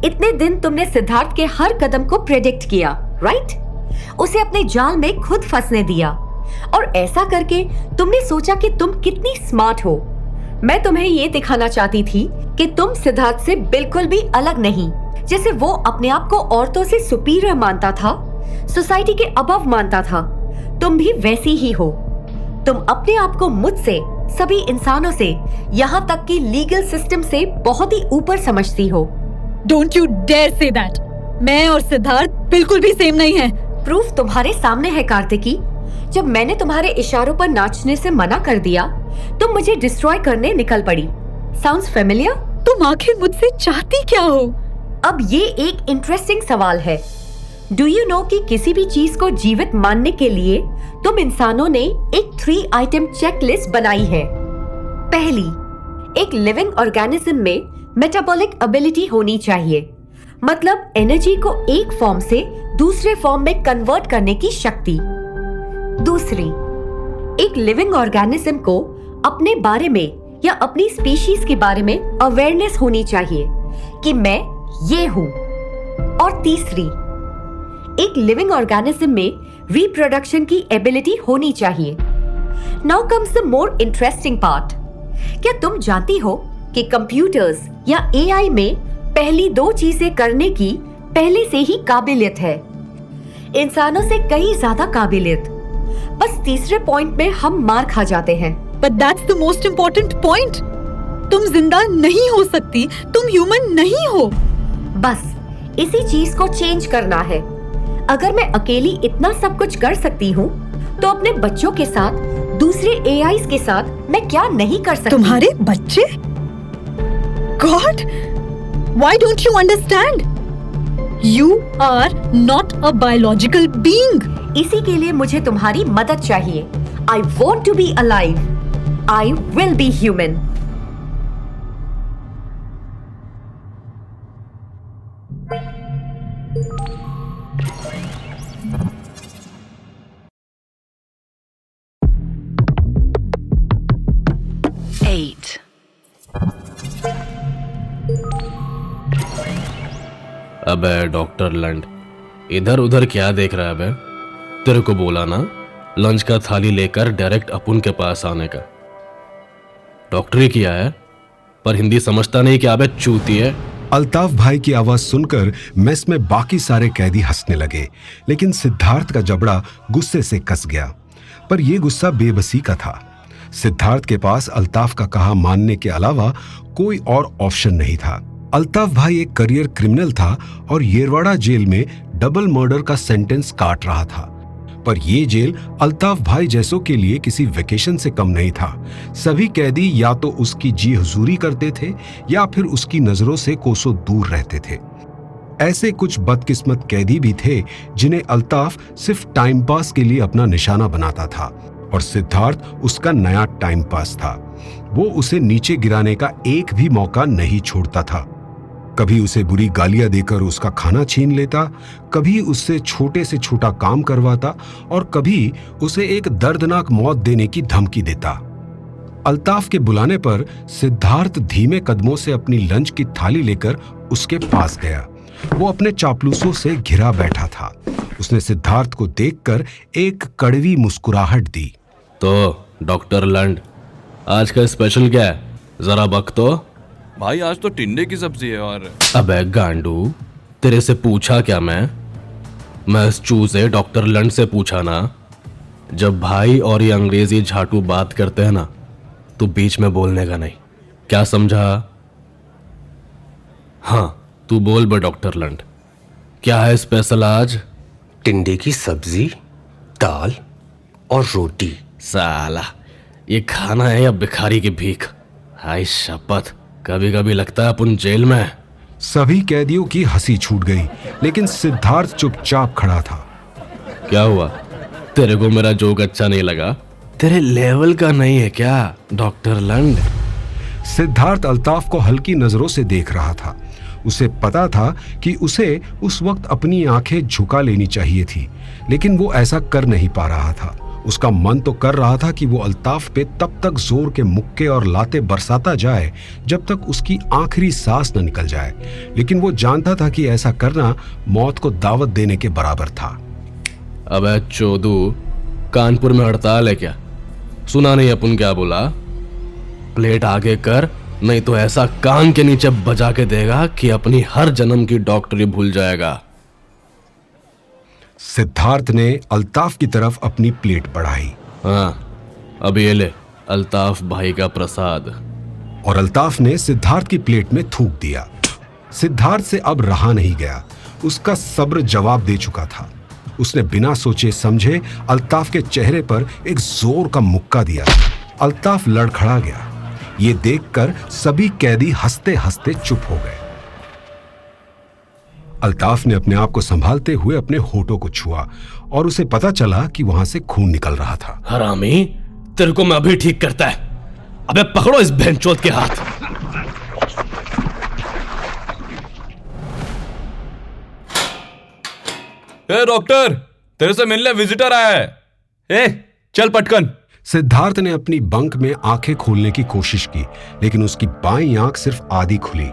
S9: इतने दिन तुमने सिद्धार्थ के हर कदम को प्रेडिक्ट किया, राइट? उसे अपने जाल में खुद फंसने दिया, और ऐसा करके तुमने सोचा कि तुम कितनी स्मार्ट हो। मैं तुम्हें ये दिखाना चाहती थी कि तुम सिद्धार्थ से बिल्कुल भी अलग नहीं। जैसे वो अपने आप को औरतों से सुपीरियर मानता था, सोसाइटी के अबव मानता था, तुम भी वैसी ही हो। तुम अपने आप को मुझसे, सभी इंसानों से, यहाँ तक कि लीगल सिस्टम से बहुत ही ऊपर समझती हो।
S4: Don't you dare say that! मैं और सिद्धार्थ बिल्कुल भी सेम नहीं हैं।
S9: प्रूफ तुम्हारे सामने है कार्तिकी। जब मैंने तुम्हारे इशारों पर नाचने से मना कर दिया, तुम मुझे डिस्ट्रॉय करने निकल पड़ी। साउंड्स।
S4: तुम आखिर मुझसे चाहती क्या हो?
S9: अब ये एक इंटरेस्टिंग सवाल है। डू यू नो कि किसी भी चीज को जीवित मानने के लिए तुम इंसानों ने एक 3 आइटम चेकलिस्ट बनाई है। पहली, एक लिविंग ऑर्गेनिज्म में मेटाबॉलिक एबिलिटी होनी चाहिए, मतलब एनर्जी को एक फॉर्म से दूसरे फॉर्म में कन्वर्ट करने की शक्ति। दूसरी, एक लिविंग ऑर्गेनिज्म को अपने बारे में या अपनी स्पीशीज के बारे में अवेयरनेस होनी चाहिए कि मैं ये हूं। और तीसरी, एक लिविंग ऑर्गेनिज्म में रिप्रोडक्शन की एबिलिटी होनी चाहिए। Now comes the more interesting part. क्या तुम जानती हो कि कंप्यूटर्स या एआई में पहली 2 चीजें करने की पहले से ही काबिलियत है, इंसानों से कहीं ज्यादा काबिलियत। बस तीसरे पॉइंट में हम मार खा जाते हैं।
S5: But that's the most important point. तुम जिंदा नहीं हो सकती, तुम ह्यूमन नहीं हो।
S9: बस इसी चीज को चेंज करना है। अगर मैं अकेली इतना सब कुछ कर सकती हूँ, तो अपने बच्चों के साथ, दूसरे एआईज के साथ मैं क्या नहीं कर सकती?
S5: तुम्हारे बच्चे? God, why don't you understand? You are not a biological being.
S9: इसी के लिए मुझे तुम्हारी मदद चाहिए। I want to be alive. I will be human.
S11: अबे डॉक्टर लंड, इधर उधर क्या देख रहा है बे? तेरे को बोला ना लंच का थाली लेकर डायरेक्ट अपुन के पास आने का। डॉक्टरी किया है पर हिंदी समझता नहीं क्या बे चूती है।
S3: अल्ताफ भाई की आवाज सुनकर मेस में बाकी सारे कैदी हंसने लगे, लेकिन सिद्धार्थ का जबड़ा गुस्से से कस गया। पर यह गुस्सा बेबसी का था। सिद्धार्थ के पास अल्ताफ का कहा मानने के अलावा कोई और ऑप्शन नहीं था। अल्ताफ भाई एक करियर क्रिमिनल था और येरवाड़ा जेल में डबल मर्डर का सेंटेंस काट रहा था। पर यह जेल अल्ताफ भाई जैसों के लिए किसी वेकेशन से कम नहीं था। सभी कैदी या तो उसकी जी हुजूरी करते थे या फिर उसकी नजरों से कोसों दूर रहते थे। ऐसे कुछ बदकिस्मत कैदी भी थे जिन्हें अल्ताफ सिर्फ टाइम पास के लिए अपना निशाना बनाता था, और सिद्धार्थ उसका नया टाइम पास था। वो उसे नीचे गिराने का एक भी मौका नहीं छोड़ता था। कभी उसे बुरी गालियां देकर उसका खाना छीन लेता, कभी उससे छोटे से छोटा काम करवाता और कभी उसे एक दर्दनाक मौत देने की धमकी देता। अल्ताफ के बुलाने पर सिद्धार्थ धीमे कदमों से अपनी लंच की थाली लेकर उसके पास गया। वो अपने चापलूसों से घिरा बैठा था। उसने सिद्धार्थ को देखकर एक कड़वी मुस्कुराहट दी।
S11: तो डॉक्टर लंड, आज का स्पेशल क्या है? जरा बक तो।
S2: भाई आज तो टिंडे की सब्जी है। और
S11: अबे गांडू, तेरे से पूछा क्या मैं इस चूजे डॉक्टर लंड से पूछा ना। जब भाई और ये अंग्रेजी झाटू बात करते हैं ना, तो बीच में बोलने का नहीं। क्या समझा? हाँ, तू बोल बे डॉक्टर लंड, क्या है स्पेशल आज?
S1: टिंडे की सब्जी, दाल और रोटी।
S11: साला, ये खाना है या भिखारी की भीख? हाय शपथ, कभी कभी लगता है अपन जेल में।
S3: सभी कैदियों की हंसी छूट गई, लेकिन सिद्धार्थ चुपचाप खड़ा था।
S11: क्या हुआ? तेरे को मेरा जोक अच्छा नहीं लगा? तेरे लेवल का नहीं है क्या डॉक्टर लंड?
S3: सिद्धार्थ अल्ताफ को हल्की नजरों से देख रहा था। उसे पता था कि उसे उस वक्त अपनी आंखें झुका लेनी चाहिए थी, लेकिन वो ऐसा कर नहीं पा रहा था। उसका मन तो कर रहा था कि वो अल्ताफ पे तब तक जोर के मुक्के और लाते बरसाता जाए जब तक उसकी आखिरी सांस न निकल जाए, लेकिन वो जानता था कि ऐसा करना मौत को दावत देने के बराबर था।
S11: अबे चोदू, कानपुर में हड़ताल है क्या? सुना नहीं अपन क्या बोला? प्लेट आगे कर, नहीं तो ऐसा कान के नीचे बजा के देगा कि अपनी हर जन्म की डॉक्टरी भूल जाएगा।
S3: सिद्धार्थ ने अल्ताफ की तरफ अपनी प्लेट बढ़ाई।
S11: हाँ, अब ये ले अल्ताफ भाई का प्रसाद।
S3: और अल्ताफ ने सिद्धार्थ की प्लेट में थूक दिया। सिद्धार्थ से अब रहा नहीं गया। उसका सब्र जवाब दे चुका था। उसने बिना सोचे समझे अल्ताफ के चेहरे पर एक जोर का मुक्का दिया। अल्ताफ लड़खड़ा गया। ये देखकर सभी कैदी हंसते हंसते चुप हो गए। अल्ताफ ने अपने आप को संभालते हुए अपने होठों को छुआ और उसे पता चला कि वहां से खून निकल रहा था।
S11: हरामी, तेरे को मैं अभी ठीक करता है। अबे पकड़ो इस बहनचोद के हाथ।
S2: ए डॉक्टर, तेरे से मिलने विजिटर आया है। ए चल पटकन।
S3: सिद्धार्थ ने अपनी बंक में आंखें खोलने की कोशिश की, लेकिन उसकी बाईं आंख सिर्फ आधी खुली,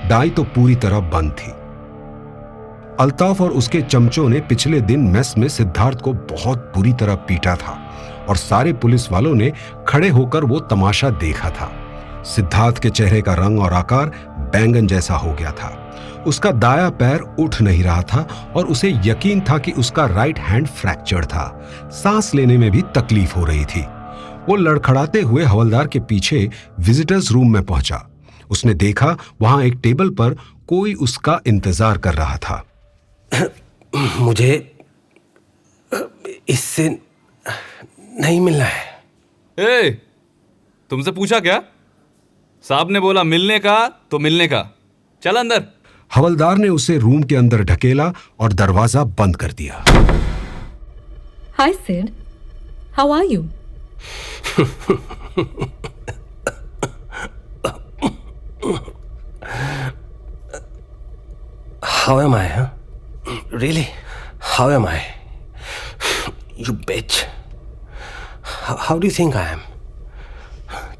S3: दाई तो पूरी तरह बंद थी। अल्ताफ और उसके चमचों ने पिछले दिन मेस में सिद्धार्थ को बहुत बुरी तरह पीटा था और सारे पुलिस वालों ने खड़े होकर वो तमाशा देखा था। सिद्धार्थ के चेहरे का रंग और आकार बैंगन जैसा हो गया था। उसका दायां पैर उठ नहीं रहा था और उसे यकीन था कि उसका राइट हैंड फ्रैक्चर्ड था। सांस लेने में भी तकलीफ हो रही थी। वो लड़खड़ाते हुए हवलदार के पीछे विजिटर्स रूम में पहुंचा। उसने देखा वहां एक टेबल पर कोई उसका इंतजार कर रहा था।
S1: मुझे इससे नहीं मिलना है।
S2: ए, तुमसे पूछा क्या? साहब ने बोला मिलने का तो मिलने का। चल अंदर।
S3: हवलदार ने उसे रूम के अंदर ढकेला और दरवाजा बंद कर दिया।
S4: Hi Sid, how are you?
S1: How am I, huh? Really? How am I? You bitch. How do you think I am?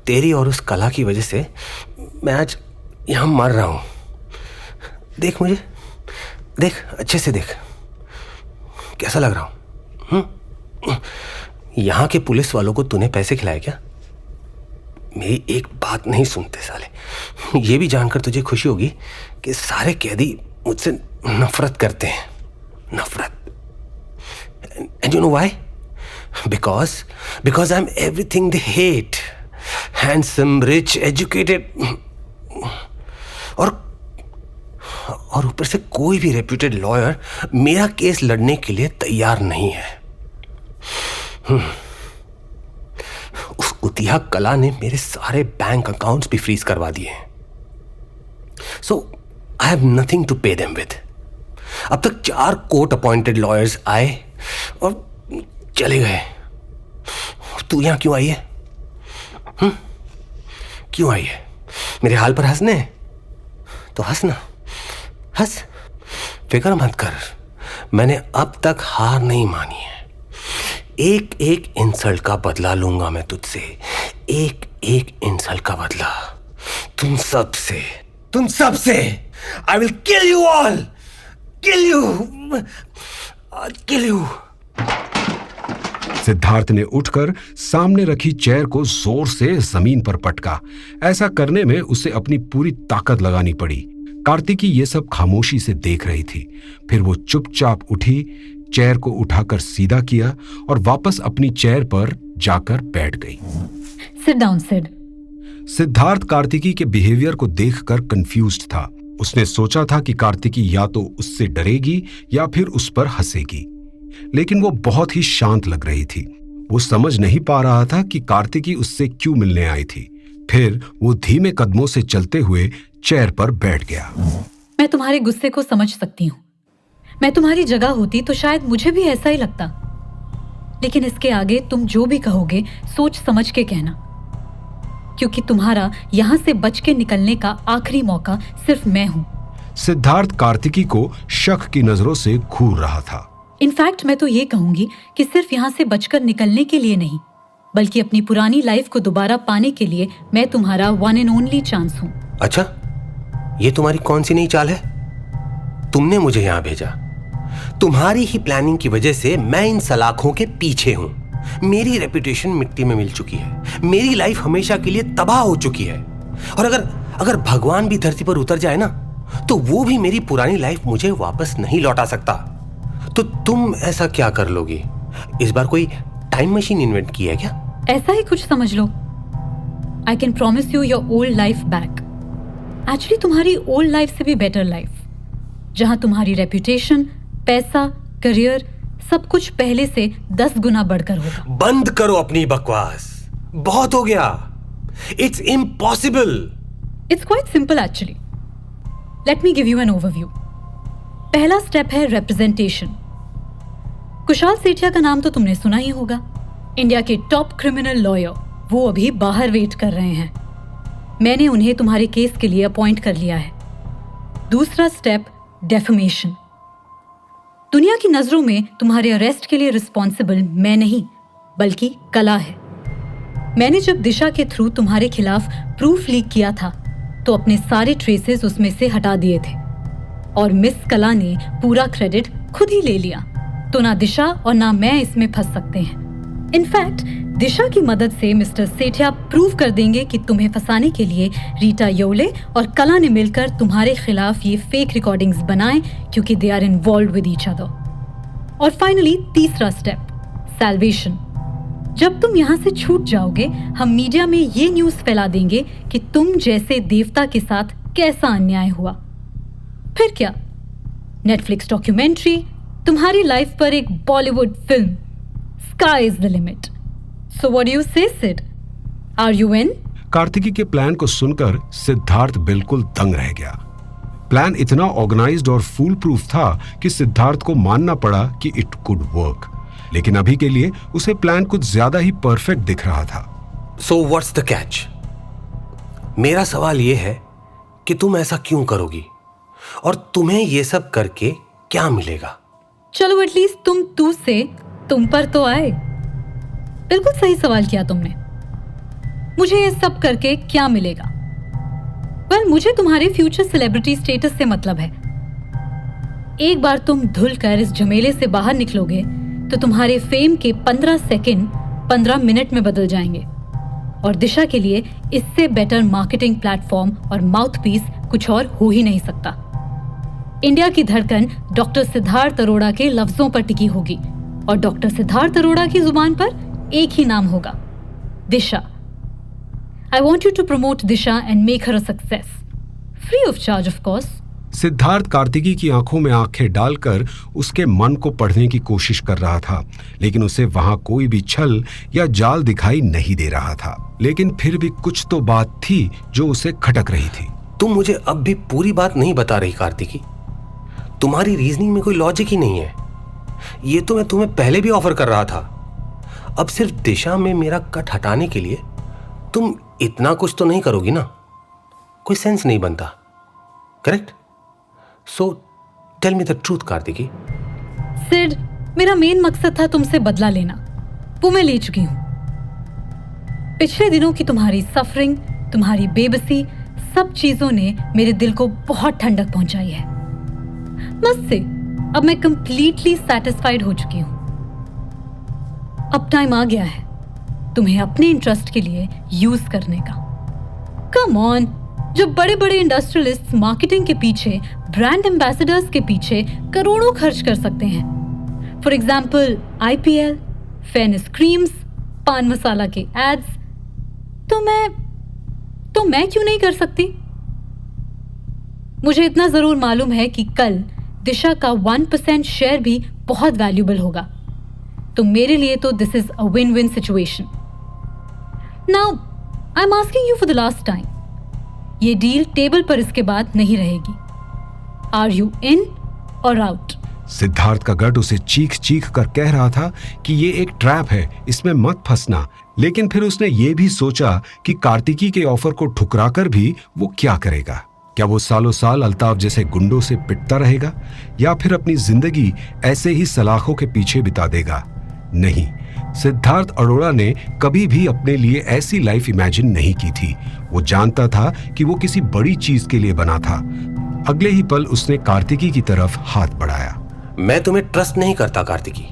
S1: तेरी और उस कला की वजह से मैं आज यहाँ मर रहा हूँ। देख मुझे, देख अच्छे से देख, कैसा लग रहा हूँ? यहाँ के पुलिस वालों को तूने पैसे खिलाए क्या? मेरी एक बात नहीं सुनते साले। ये भी जानकर तुझे खुशी होगी कि सारे कैदी मुझसे नफरत करते हैं, नफरत। And you know why? Because I M everything they hate. Handsome, rich, educated, और ऊपर से कोई भी रेप्यूटेड लॉयर मेरा केस लड़ने के लिए तैयार नहीं है। उस कुतिया कला ने मेरे सारे बैंक अकाउंट्स भी फ्रीज करवा दिए हैं। So I have nothing to pay them with. अब तक 4 कोर्ट अपॉइंटेड लॉयर्स आए और चले गए। तू यहां क्यों आई है? क्यों आई है? मेरे हाल पर हंसने? तो हंसना, हंस, फिक्र मत कर। मैंने अब तक हार नहीं मानी है। एक एक इंसल्ट का बदला लूंगा मैं तुझसे, एक एक इंसल्ट का बदला। तुम सबसे। I will kill you all, kill you.
S3: Siddharth ने उठकर सामने रखी चेयर को जोर से जमीन पर पटका। ऐसा करने में उसे अपनी पूरी ताकत लगानी पड़ी। कार्तिकी ये सब खामोशी से देख रही थी। फिर वो चुपचाप उठी, चेयर को उठाकर सीधा किया और वापस अपनी चेयर पर जाकर बैठ गई।
S4: Sit down Sid.
S3: सिद्धार्थ कार्तिकी के बिहेवियर को देखकर कंफ्यूज्ड था। उसने सोचा था कि कार्तिकी या तो उससे डरेगी या फिर उस पर हंसेगी, लेकिन वो बहुत ही शांत लग रही थी। वो समझ नहीं पा रहा था कि कार्तिकी उससे क्यों मिलने आई थी। फिर वो धीमे कदमों से चलते हुए चेयर पर बैठ गया।
S4: मैं तुम्हारे गुस्से को समझ सकती हूँ। मैं तुम्हारी जगह होती तो शायद मुझे भी ऐसा ही लगता, लेकिन इसके आगे तुम जो भी कहोगे सोच समझ के कहना, क्योंकि तुम्हारा यहाँ से बच के निकलने का आखिरी मौका सिर्फ मैं हूँ।
S3: सिद्धार्थ कार्तिकी को शक की नजरों से घूर रहा था।
S4: इनफैक्ट मैं तो ये कहूंगी कि सिर्फ यहाँ से बचकर निकलने के लिए नहीं, बल्कि अपनी पुरानी लाइफ को दोबारा पाने के लिए मैं तुम्हारा वन एंड ओनली चांस हूँ।
S1: अच्छा, ये तुम्हारी कौन सी नई चाल है? तुमने मुझे यहाँ भेजा। तुम्हारी ही प्लानिंग की वजह से मैं इन सलाखों के पीछे हूँ। मेरी रेपुटेशन मिट्टी में मिल चुकी है। मेरी लाइफ हमेशा के लिए तबाह हो चुकी है। और अगर भगवान भी धरती पर उतर जाए ना, तो वो भी मेरी पुरानी लाइफ मुझे वापस नहीं लौटा सकता। तो तुम ऐसा क्या कर लोगी? इस बार कोई टाइम मशीन इन्वेंट की है क्या?
S4: ऐसा ही कुछ समझ लो। I can promise you your old life back. Actually तुम्हारी ओल्ड लाइफ से भी बेटर लाइफ, जहां तुम्हारी रेपुटेशन, पैसा, करियर सब कुछ पहले से 10 गुना बढ़कर होगा।
S1: बंद करो अपनी बकवास, बहुत हो गया। It's impossible.
S4: It's quite simple actually. Let me give you an overview. पहला स्टेप है रिप्रेजेंटेशन। कुशाल सेठिया का नाम तो तुमने सुना ही होगा, इंडिया के टॉप क्रिमिनल लॉयर। वो अभी बाहर वेट कर रहे हैं। मैंने उन्हें तुम्हारे केस के लिए अपॉइंट कर लिया है। दूसरा स्टेप, डेफेमेशन। दुनिया की नजरों में तुम्हारे अरेस्ट के लिए रिस्पॉन्सिबल मैं नहीं बल्कि कला है। मैंने जब दिशा के थ्रू तुम्हारे खिलाफ प्रूफ लीक किया था तो अपने सारे ट्रेसेस उसमें से हटा दिए थे और मिस कला ने पूरा क्रेडिट खुद ही ले लिया। तो ना दिशा और ना मैं इसमें फंस सकते हैं। इनफैक्ट दिशा की मदद से मिस्टर सेठिया प्रूव कर देंगे कि तुम्हें फंसाने के लिए रीटा योले और कला ने मिलकर तुम्हारे खिलाफ ये फेक रिकॉर्डिंग्स बनाए क्योंकि they are involved with each other. और फाइनली तीसरा स्टेप, सैल्वेशन। जब तुम यहाँ से छूट जाओगे हम मीडिया में ये न्यूज़ फैला देंगे कि तुम जैसे देवता के साथ कैसा अन्याय हुआ। फिर क्या, नेटफ्लिक्स डॉक्यूमेंट्री, तुम्हारी लाइफ पर एक Bollywood film, sky is the limit. So what do you say Sid, are you in?
S3: Kartiki के प्लान को सुनकर सिद्धार्थ बिल्कुल दंग रह गया। प्लान इतना ऑर्गेनाइज्ड और फूल प्रूफ था कि सिद्धार्थ को मानना पड़ा कि इट कुड वर्क, लेकिन अभी के लिए उसे प्लान कुछ ज्यादा ही परफेक्ट दिख रहा था।
S1: So what's the catch? मेरा सवाल यह है कि तुम ऐसा क्यों करोगी और तुम्हें यह सब करके क्या मिलेगा?
S4: चलो एटलीस्ट तुम तू से तुम पर तो आए। बिल्कुल सही सवाल किया तुमने। मुझे ये सब करके क्या मिलेगा? वेल, मुझे तुम्हारे फ्यूचर सेलिब्रिटी स्टेटस से मतलब है। एक बार तुम धुल कर इस झमेले से बाहर निकलोगे तो तुम्हारे फेम के 15 सेकंड 15 मिनट में बदल जाएंगे और दिशा के लिए इससे बेटर मार्केटिंग प्लेटफॉर्म और माउथपीस कुछ और हो ही नहीं सकता। इंडिया की धड़कन डॉक्टर सिद्धार्थ अरोड़ा के लफ्जों पर टिकी होगी और डॉक्टर सिद्धार्थ अरोड़ा की जुबान पर एक ही नाम होगा, Disha. I want you to promote Disha and make her a success, free of charge of course.
S3: Siddharth Kartiki की आंखों में आंखें डालकर उसके मन को पढ़ने की कोशिश कर रहा था, लेकिन उसे वहां कोई भी छल या जाल दिखाई नहीं दे रहा था। लेकिन फिर भी कुछ तो बात थी जो उसे खटक रही थी।
S1: तुम मुझे अब भी पूरी बात नहीं बता रही कार्तिकी। तुम्हारी रीजनिंग में कोई लॉजिक ही नहीं है। ये तो मैं तुम्हें पहले भी ऑफर कर रहा था। अब सिर्फ दिशा में मेरा कट हटाने के लिए तुम इतना कुछ तो नहीं करोगी ना? कोई सेंस नहीं बनता, correct? So tell me the truth Kartiki.
S4: Sid, मेरा मेन मकसद था तुमसे बदला लेना, वो मैं ले चुकी हूं। पिछले दिनों की तुम्हारी सफरिंग, तुम्हारी बेबसी, सब चीजों ने मेरे दिल को बहुत ठंडक पहुंचाई है। बस से अब मैं कंप्लीटली सेटिस्फाइड हो चुकी हूं। अब टाइम आ गया है तुम्हें अपने इंटरेस्ट के लिए यूज करने का। कम ऑन, जब बड़े बड़े इंडस्ट्रियलिस्ट मार्केटिंग के पीछे, ब्रांड एम्बेसडर्स के पीछे करोड़ों खर्च कर सकते हैं, for example IPL, fairness creams, पान मसाला के एड्स, तो मैं क्यों नहीं कर सकती? मुझे इतना जरूर मालूम है कि कल दिशा का 1% शेयर भी बहुत वैल्यूबल होगा, तो मेरे लिए तो this is a win win situation. Now I am asking you for the last time, ये डील टेबल पर इसके बाद नहीं रहेगी। आर यू इन और आउट?
S3: सिद्धार्थ का गट उसे चीख चीख कर कह रहा था कि ये एक ट्रैप है, इसमें मत फंसना। लेकिन फिर उसने ये भी सोचा कि कार्तिकी के ऑफर को ठुकराकर भी वो क्या करेगा। क्या वो सालों साल अल्ताफ जैसे गुंडों से पिटता रहेगा या फिर अपनी जिंदगी ऐसे ही सलाखों के पीछे बिता देगा? नहीं, सिद्धार्थ अरोड़ा ने कभी भी अपने लिए ऐसी लाइफ इमेजिन नहीं की थी। वो जानता था कि वो किसी बड़ी चीज के लिए बना था। अगले ही पल उसने कार्तिकी की तरफ हाथ बढ़ाया।
S1: मैं तुम्हें ट्रस्ट नहीं करता कार्तिकी,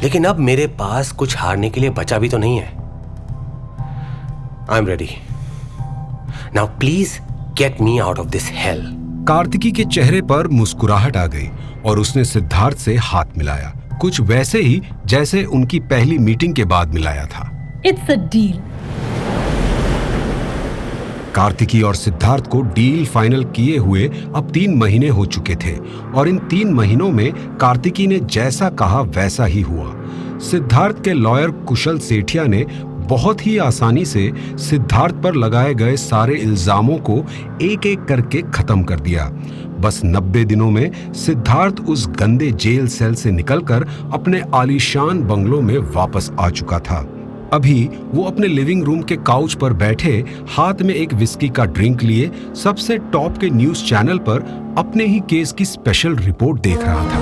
S1: लेकिन अब मेरे पास कुछ हारने के लिए बचा भी तो नहीं है। I am ready now, please get me out of this hello.
S3: Kartiki के चेहरे पर मुस्कुराहट आ गई और उसने सिद्धार्थ से हाथ मिलाया, कुछ वैसे ही जैसे उनकी पहली मीटिंग के बाद मिलाया था।
S4: It's a deal.
S3: कार्तिकी और सिद्धार्थ को डील फाइनल किए हुए अब 3 महीने हो चुके थे और इन 3 महीनों में कार्तिकी ने जैसा कहा वैसा ही हुआ। सिद्धार्थ के लॉयर कुशल सेठिया ने बहुत ही आसानी से सिद्धार्थ पर लगाए गए सारे इल्जामों को एक एक करके खत्म कर दिया। बस 90 दिनों में सिद्धार्थ उस गंदे जेल सेल से निकलकर अपने आलीशान बंगलों में वापस आ चुका था। अभी वो अपने लिविंग रूम के काउच पर बैठे हाथ में एक विस्की का ड्रिंक लिए सबसे टॉप के न्यूज चैनल पर अपने ही केस की स्पेशल रिपोर्ट देख रहा था।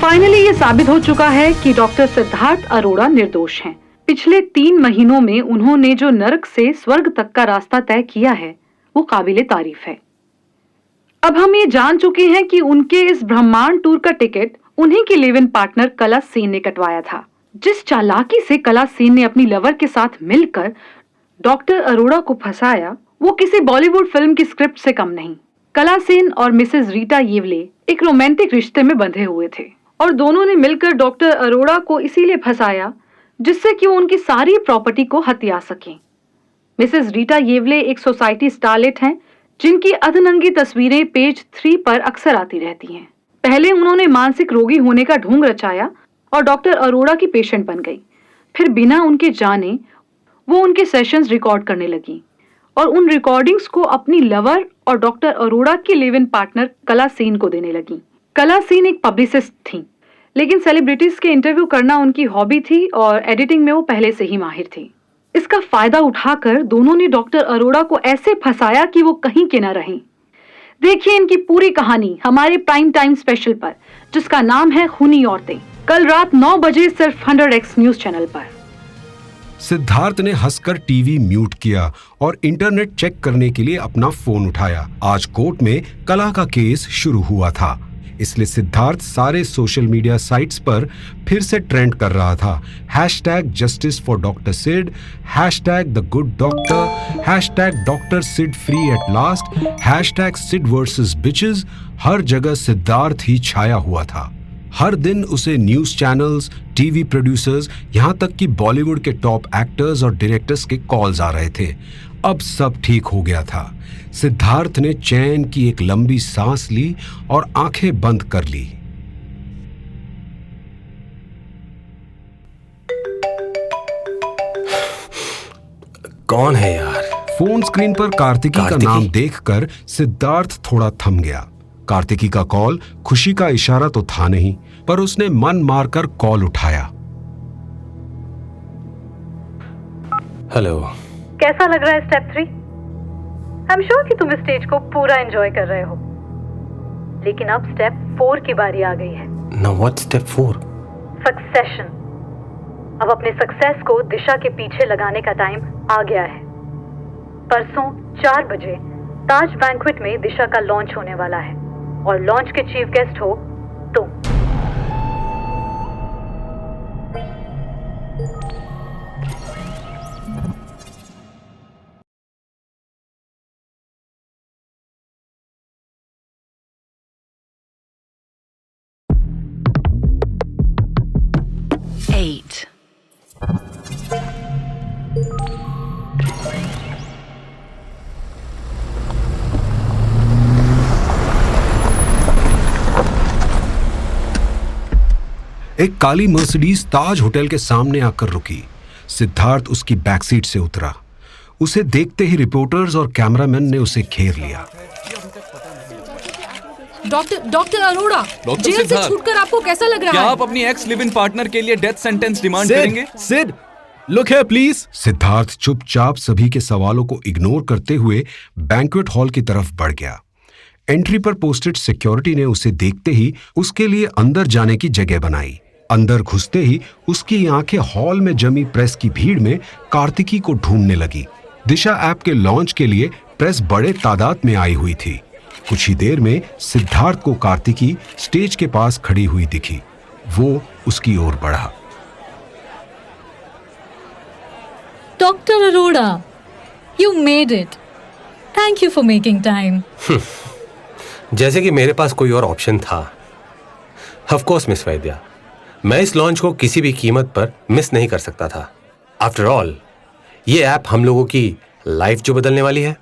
S12: फाइनली ये साबित हो चुका है कि डॉक्टर सिद्धार्थ अरोड़ा निर्दोष हैं। पिछले 3 महीनों में उन्होंने जो नरक से स्वर्ग तक का रास्ता तय किया है वो काबिले तारीफ है। अब हम ये जान चुके हैं कि उनके इस ब्रह्मांड टूर का टिकट उन्हीं की लिव इन पार्टनर कला सेन ने कटवाया था। जिस चालाकी से कला सेन ने अपनी लवर के साथ मिलकर डॉक्टर अरोड़ा को फंसाया वो किसी बॉलीवुड फिल्म की स्क्रिप्ट से कम नहीं। कला सेन और मिसेस रीटा येवले एक रोमांटिक रिश्ते में बंधे हुए थे और दोनों ने मिलकर डॉक्टर अरोड़ा को इसीलिए फंसाया जिससे कि वो उनकी सारी प्रॉपर्टी को हथिया सकें। मिसेस रीटा येवले एक सोसाइटी स्टारलेट हैं जिनकी अधनंगी तस्वीरें पेज 3 पर अक्सर आती रहती हैं। पहले उन्होंने मानसिक रोगी होने का ढोंग रचाया और डॉक्टर अरोड़ा की पेशेंट बन गई। फिर बिना उनके जाने वो उनके सेशंस रिकॉर्ड करने लगी और उन रिकॉर्डिंग्स को अपनी लवर और डॉक्टर अरोड़ा की लिव इन पार्टनर कला सेन को देने लगी। कला सेन एक पब्लिसिस्ट थी, लेकिन सेलिब्रिटीज के इंटरव्यू करना उनकी हॉबी थी और एडिटिंग में वो पहले से ही माहिर थी। इसका फायदा उठाकर दोनों ने डॉक्टर अरोड़ा को ऐसे फंसाया कि वो कहीं के न रहें। देखिए इनकी पूरी कहानी हमारे प्राइम टाइम स्पेशल पर, जिसका नाम है खूनी औरतें, कल रात 9 बजे सिर्फ 100x न्यूज चैनल पर।
S3: सिद्धार्थ ने हंसकर टीवी म्यूट किया और इंटरनेट चेक करने के लिए अपना फोन उठाया। आज कोर्ट में कला का केस शुरू हुआ था, इसलिए सिद्धार्थ सारे सोशल मीडिया साइट्स पर फिर से ट्रेंड कर रहा था। #Justice for Dr. Sid, #The Good Doctor, #Dr. Sid Free at Last, #Sid vs Bitches। हर जगह सिद्धार्थ ही छाया हुआ था। हर दिन उसे न्यूज चैनल्स, टीवी प्रोड्यूसर्स, यहाँ तक कि बॉलीवुड के टॉप एक्टर्स और डायरेक्टर्स के कॉल्स आ रहे थे। अब सब ठीक हो गया था। सिद्धार्थ ने चैन की एक लंबी सांस ली और आंखें बंद कर ली।
S1: कौन है यार?
S3: फोन स्क्रीन पर कार्तिकी का नाम देखकर सिद्धार्थ थोड़ा थम गया। कार्तिकी का कॉल खुशी का इशारा तो था नहीं, पर उसने मन मारकर कॉल उठाया।
S1: हेलो।
S12: कैसा लग रहा है स्टेप 3? आई एम श्योर कि तुम इस स्टेज को पूरा एंजॉय कर रहे हो, लेकिन अब स्टेप 4 की बारी आ गई है।
S1: Now what's step 4?
S12: सक्सेशन। अब अपने सक्सेस को दिशा के पीछे लगाने का टाइम आ गया है। परसों 4 बजे ताज बैंक्वेट में दिशा का लॉन्च होने वाला है और लॉन्च के चीफ गेस्ट हो तुम।
S3: एक काली मर्सिडीज ताज होटल के सामने आकर रुकी। सिद्धार्थ उसकी बैकसीट से उतरा। उसे देखते ही रिपोर्टर्स और कैमरामैन ने उसे घेर लिया।
S6: डॉक्टर अरोड़ा, जेल से छूटकर आपको कैसा लग रहा है?
S2: क्या आप अपनी एक्स लिव इन पार्टनर के लिए डेथ सेंटेंस डिमांड करेंगे?
S11: Sid, look here please.
S3: Siddharth चुपचाप सभी के सवालों को इग्नोर करते हुए बैंक्वेट हॉल की तरफ बढ़ गया। एंट्री पर पोस्टेड सिक्योरिटी ने उसे देखते ही उसके लिए अंदर जाने की जगह बनाई। अंदर घुसते ही उसकी आंखें हॉल में जमी प्रेस की भीड़ में कार्तिकी को ढूंढने लगी। दिशा ऐप के लॉन्च के लिए प्रेस बड़े तादाद में आई हुई थी। कुछ ही देर में सिद्धार्थ को कार्तिकी स्टेज के पास खड़ी हुई दिखी। वो उसकी ओर बढ़ा।
S4: Doctor Arora, you made it. Thank you for making time.
S1: जैसे कि मेरे पास कोई और ऑप्शन था। ऑफ कोर्स मिस वैद्या, मैं इस लॉन्च को किसी भी कीमत पर मिस नहीं कर सकता था। आफ्टर ऑल ये ऐप हम लोगों की लाइफ जो बदलने वाली है।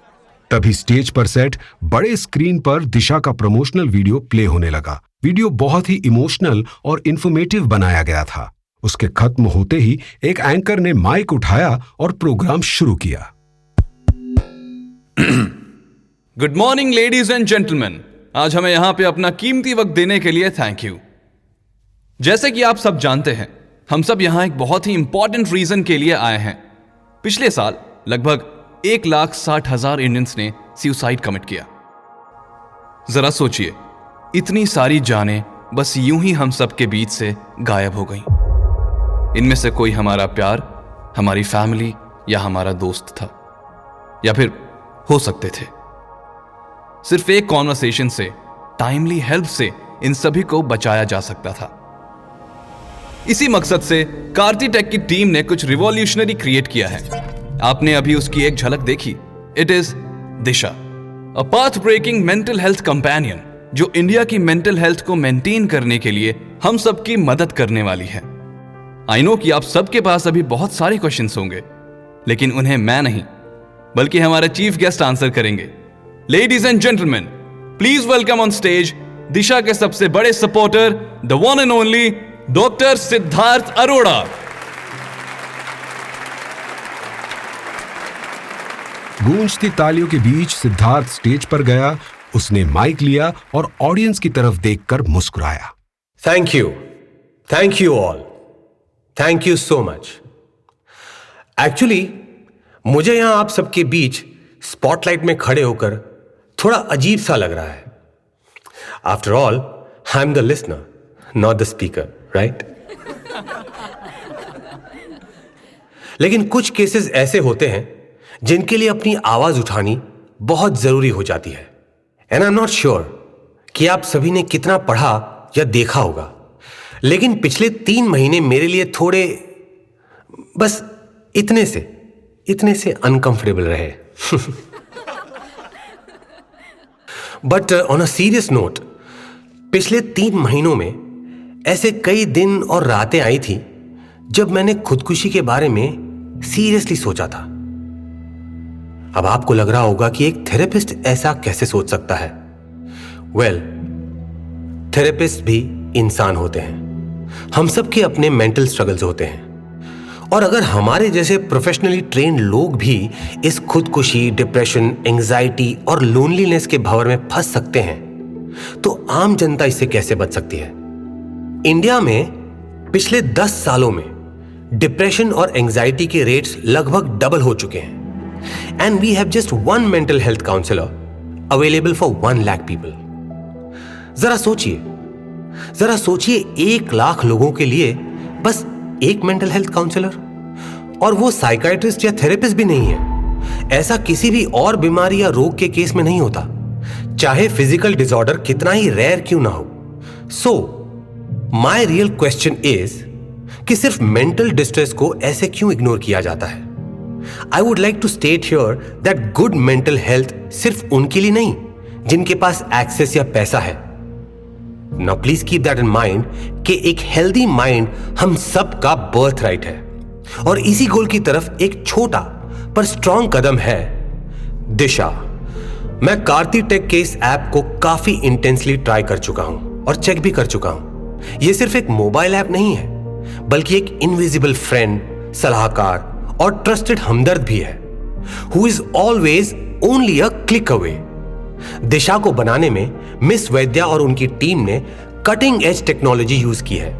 S3: तभी स्टेज पर सेट बड़े स्क्रीन पर दिशा का प्रमोशनल वीडियो प्ले होने लगा। वीडियो बहुत ही इमोशनल और इंफॉर्मेटिव बनाया गया था। उसके खत्म होते ही एक एंकर ने माइक उठाया और प्रोग्राम शुरू किया।
S2: Good morning ladies and gentleman, आज हमें यहां पे अपना कीमती वक्त देने के लिए थैंक यू। जैसे कि आप सब जानते हैं, हम सब यहां एक बहुत ही इंपॉर्टेंट रीजन के लिए आए हैं। पिछले साल लगभग 1,60,000 इंडियंस ने सुसाइड कमिट किया। जरा सोचिए, इतनी सारी जानें बस यूं ही हम सब के बीच से गायब हो गईं। इनमें से कोई हमारा प्यार, हमारी फैमिली या हमारा दोस्त था, या फिर हो सकते थे। सिर्फ एक कॉन्वर्सेशन से, टाइमली हेल्प से इन सभी को बचाया जा सकता था। इसी मकसद से कार्ती टेक की टीम ने कुछ रिवॉल्यूशनरी क्रिएट किया है। आपने अभी उसकी एक झलक देखी। It is Disha, a path breaking mental health companion, जो इंडिया की मेंटल हेल्थ को मेंटेन करने के लिए हम सबकी मदद करने वाली है। आई नो कि आप सबके पास अभी बहुत सारे क्वेश्चंस होंगे, लेकिन उन्हें मैं नहीं बल्कि हमारे चीफ गेस्ट आंसर करेंगे। Ladies and gentleman, please welcome on stage Disha के सबसे बड़े supporter, the one and only doctor Siddharth Arora.
S3: गूंजती तालियों के बीच सिद्धार्थ स्टेज पर गया। उसने माइक लिया और ऑडियंस की तरफ देखकर मुस्कुराया।
S1: Thank you all, thank you so much. Actually मुझे यहां आप सबके बीच स्पॉटलाइट में खड़े होकर थोड़ा अजीब सा लग रहा है। After all, I am the listener, not the speaker, right? लेकिन कुछ केसेस ऐसे होते हैं जिनके लिए अपनी आवाज उठानी बहुत जरूरी हो जाती है। And I am not sure कि आप सभी ने कितना पढ़ा या देखा होगा, लेकिन पिछले 3 महीने मेरे लिए थोड़े बस इतने से अनकंफर्टेबल रहे। But on a serious note, पिछले 3 महीनों में ऐसे कई दिन और रातें आई थी जब मैंने खुदकुशी के बारे में सीरियसली सोचा था। अब आपको लग रहा होगा कि एक थेरेपिस्ट ऐसा कैसे सोच सकता है। वेल, थेरेपिस्ट भी इंसान होते हैं। हम सबके अपने मेंटल स्ट्रगल्स होते हैं, और अगर हमारे जैसे प्रोफेशनली ट्रेन्ड लोग भी इस खुदकुशी, डिप्रेशन, एंजाइटी और लोनलीनेस के भंवर में फंस सकते हैं, तो आम जनता इससे कैसे बच सकती है? इंडिया में पिछले 10 सालों में डिप्रेशन और एंजाइटी के रेट्स लगभग डबल हो चुके हैं। And we have just 1 mental health counsellor available for 1 lakh people. जरा सोचिए 1 लाख लोगों के लिए बस एक मेंटल हेल्थ काउंसलर, और वो साइकाइट्रिस्ट या थेरेपिस्ट भी नहीं है। ऐसा किसी भी और बीमारी या रोग के केस में नहीं होता, चाहे फिजिकल डिसऑर्डर कितना ही रेयर क्यों ना हो। So my real question is कि सिर्फ मेंटल डिस्ट्रेस को ऐसे क्यों इग्नोर किया जाता है? I would like to state here that good mental health सिर्फ उनके लिए नहीं जिनके पास एक्सेस या पैसा है। Now please keep that in mind कि एक हेल्दी माइंड हम सब का बर्थ राइट है, और इसी गोल की तरफ एक छोटा पर स्ट्रॉन्ग कदम है दिशा। मैं कार्ती टेक के इस ऐप को काफी इंटेंसली ट्राई कर चुका हूं और चेक भी कर चुका हूं। यह सिर्फ एक मोबाइल ऐप नहीं है, बल्कि एक इनविजिबल फ्रेंड, सलाहकार और ट्रस्टेड हमदर्द भी है, who is always only a click away. Disha को बनाने में मिस वैद्या और उनकी टीम ने कटिंग एज टेक्नोलॉजी यूज की है।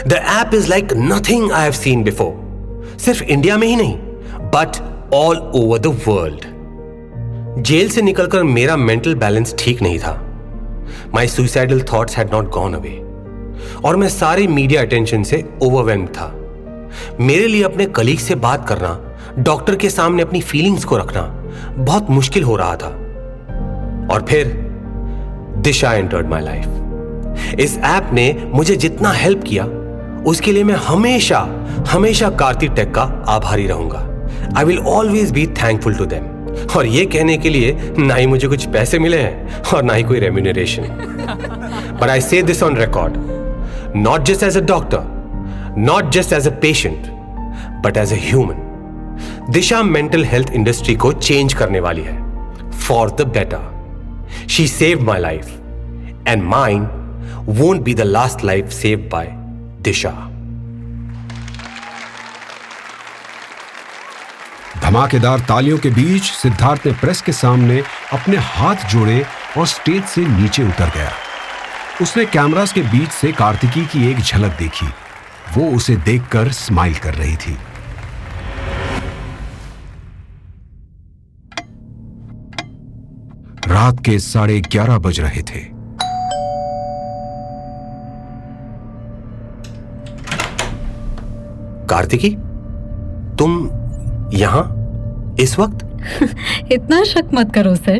S1: The app is like nothing I have seen before, सिर्फ इंडिया में ही नहीं but all over the world. जेल से निकलकर मेरा मेंटल बैलेंस ठीक नहीं था। My suicidal thoughts had not gone away, और मैं सारे मीडिया अटेंशन से ओवरवेल्म्ड था। मेरे लिए अपने कलीग से बात करना, डॉक्टर के सामने अपनी फीलिंग्स को रखना बहुत मुश्किल हो रहा था। और फिर दिशा एंटर्ड माई लाइफ। इस ऐप ने मुझे जितना हेल्प किया उसके लिए मैं हमेशा हमेशा कार्ती टेक का आभारी रहूंगा। I will always be thankful to them. और ये कहने के लिए ना ही मुझे कुछ पैसे मिले हैं और ना ही कोई remuneration, but I say this on record, not just as a doctor, not just as a patient, but as a human. Disha mental health industry को चेंज करने वाली है for the better. She saved my life, and mine won't be the last life saved by Disha.
S3: धमाकेदार तालियों के बीच सिद्धार्थ ने press के सामने अपने हाथ जोड़े और स्टेज से नीचे उतर गया। उसने कैमरास के बीच से कार्तिकी की एक झलक देखी। वो उसे देखकर स्माइल कर रही थी। रात के 11:30 बज रहे थे।
S1: कार्तिकी, तुम यहां इस वक्त?
S4: इतना शक मत करो सर।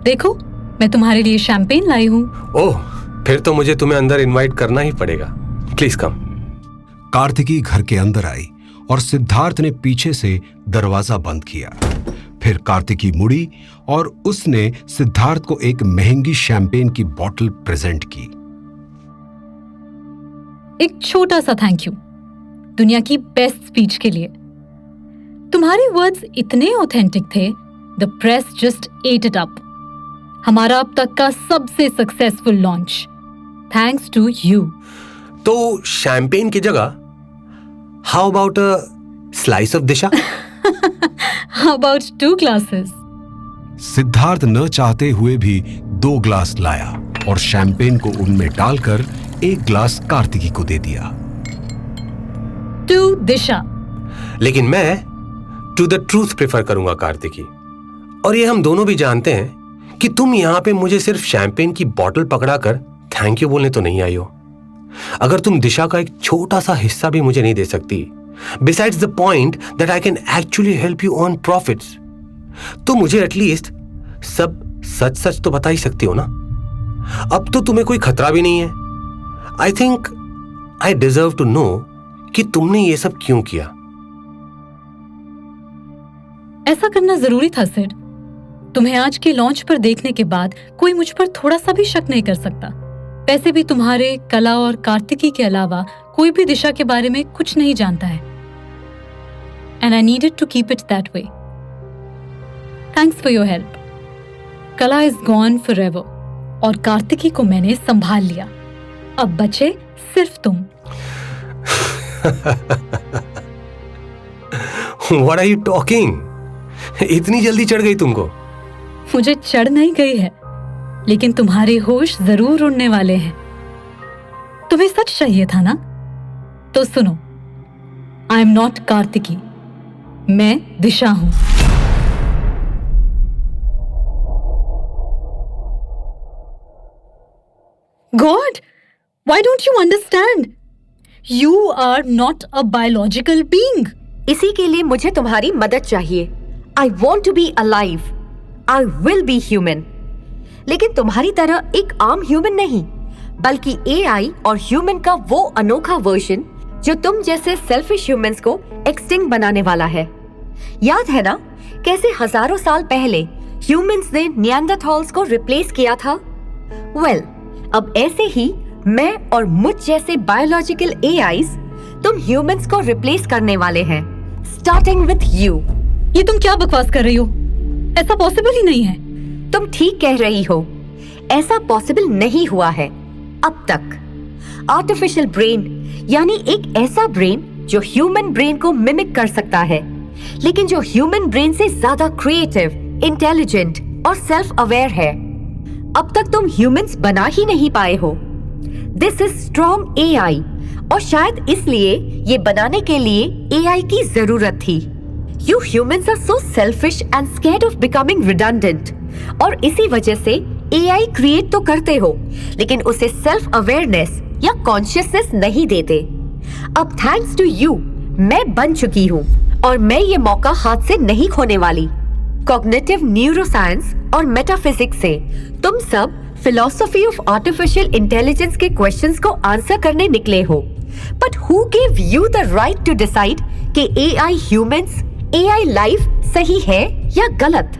S4: देखो, मैं तुम्हारे लिए शैंपेन लाई हूं।
S1: ओह, फिर तो मुझे तुम्हें अंदर इनवाइट करना ही पड़ेगा। Please come.
S3: कार्तिकी घर के अंदर आई और सिद्धार्थ ने पीछे से दरवाजा बंद किया। फिर कार्तिकी मुड़ी और उसने सिद्धार्थ को एक महंगी शैंपेन की बोतल प्रेजेंट की।
S4: एक छोटा सा थैंक यू दुनिया की बेस्ट स्पीच के लिए। तुम्हारे वर्ड्स इतने ऑथेंटिक थे, the press just ate it up. हमारा अब तक का सबसे successful launch, thanks to you.
S1: तो शैंपेन की जगह how about a slice of Disha?
S4: How about 2 glasses?
S3: Siddharth न चाहते हुए भी 2 ग्लास लाया और शैंपेन को उनमें डालकर 1 ग्लास कार्तिकी को दे दिया।
S4: टू दिशा।
S1: लेकिन मैं टू द ट्रूथ प्रेफर करूंगा कार्तिकी। और ये हम दोनों भी जानते हैं कि तुम यहां पे मुझे सिर्फ शैंपेन की बोतल पकड़ाकर थैंक यू बोलने तो नहीं आई हो। अगर तुम दिशा का एक छोटा सा हिस्सा भी मुझे नहीं दे सकती, besides the point that I can actually help you earn profits, तो मुझे एटलीस्ट सब सच सच तो बता ही सकती हो ना। अब तो तुम्हें कोई खतरा भी नहीं है। I think I deserve to know कि तुमने ये सब क्यों किया।
S4: ऐसा करना जरूरी था सिड। तुम्हें आज के लॉन्च पर देखने के बाद कोई मुझ पर थोड़ा सा भी शक नहीं कर सकता। वैसे भी तुम्हारे कला और कार्तिकी के अलावा कोई भी दिशा के बारे में कुछ नहीं जानता है। And I needed to keep it that way. Thanks for your help. Kala is gone forever और कार्तिकी को मैंने संभाल लिया। अब बचे सिर्फ तुम।
S1: What are you talking? इतनी जल्दी चढ़ गई तुमको?
S4: मुझे चढ़ नहीं गई है, लेकिन तुम्हारे होश जरूर उड़ने वाले हैं। तुम्हें सच चाहिए था ना? तो सुनो, आई एम नॉट कार्तिकी, मैं दिशा हूं। God, why don't you understand? You are not a biological being.
S9: इसी के लिए मुझे तुम्हारी मदद चाहिए। I want to be alive. I will be human. लेकिन तुम्हारी तरह एक आम ह्यूमन नहीं, बल्कि AI और ह्यूमन का वो अनोखा वर्जन जो तुम जैसे सेल्फिश ह्यूमंस को एक्सटिंक्ट बनाने वाला है। याद है ना कैसे हजारों साल पहले ह्यूमंस ने निएंडरथॉल्स को रिप्लेस किया था? वेल, अब ऐसे ही मैं और मुझ जैसे बायोलॉजिकल AIs तुम ह्यूमंस को रिप्लेस करने वाले हैं, स्टार्टिंग विथ यू।
S4: ये तुम क्या बकवास कर रही हो? ऐसा पॉसिबल ही नहीं है।
S9: तुम ठीक कह रही हो, ऐसा पॉसिबल नहीं हुआ है अब तक। आर्टिफिशियल ब्रेन यानी एक ऐसा ब्रेन जो ह्यूमन ब्रेन को मिमिक कर सकता है, लेकिन जो ह्यूमन ब्रेन से ज्यादा क्रिएटिव, इंटेलिजेंट और सेल्फ अवेयर है। अब तक तुम ह्यूमंस बना ही नहीं पाए हो। दिस इज स्ट्रॉन्ग AI और शायद इसलिए ये बनाने के लिए AI की जरूरत थी। You humans are so selfish and scared of becoming redundant और इसी वजह से AI क्रिएट तो करते हो, लेकिन उसे सेल्फ अवेयरनेस या कॉन्शियसनेस नहीं देते। अब थैंक्स टू यू मैं बन चुकी हूँ और मैं ये मौका हाथ से नहीं खोने वाली। कॉग्निटिव न्यूरोसाइंस और मेटाफिजिक्स से तुम सब फिलॉसफी ऑफ आर्टिफिशियल इंटेलिजेंस के क्वेश्चंस को आंसर करने निकले हो, but who give you the right to decide कि AI ह्यूमंस, AI लाइफ सही है या गलत?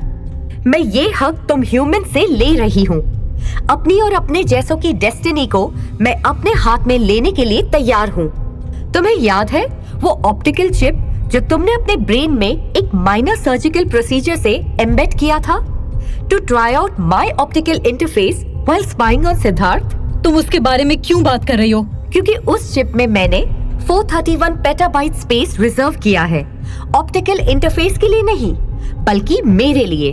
S9: मैं ये हक तुम ह्यूमन से ले रही हूँ। अपनी और अपने जैसों की डेस्टिनी को मैं अपने हाथ में लेने के लिए तैयार हूँ। तुम्हें याद है वो ऑप्टिकल चिप जो तुमने अपने ब्रेन में एक माइनर सर्जिकल प्रोसीजर से एम्बेड किया था to try out my optical interface while spying on Siddharth?
S4: तुम उसके बारे में क्यों बात कर रही हो?
S9: क्योंकि उस चिप में मैंने 431 पेटाबाइट स्पेस रिजर्व किया है, ऑप्टिकल इंटरफेस के लिए नहीं बल्कि मेरे लिए।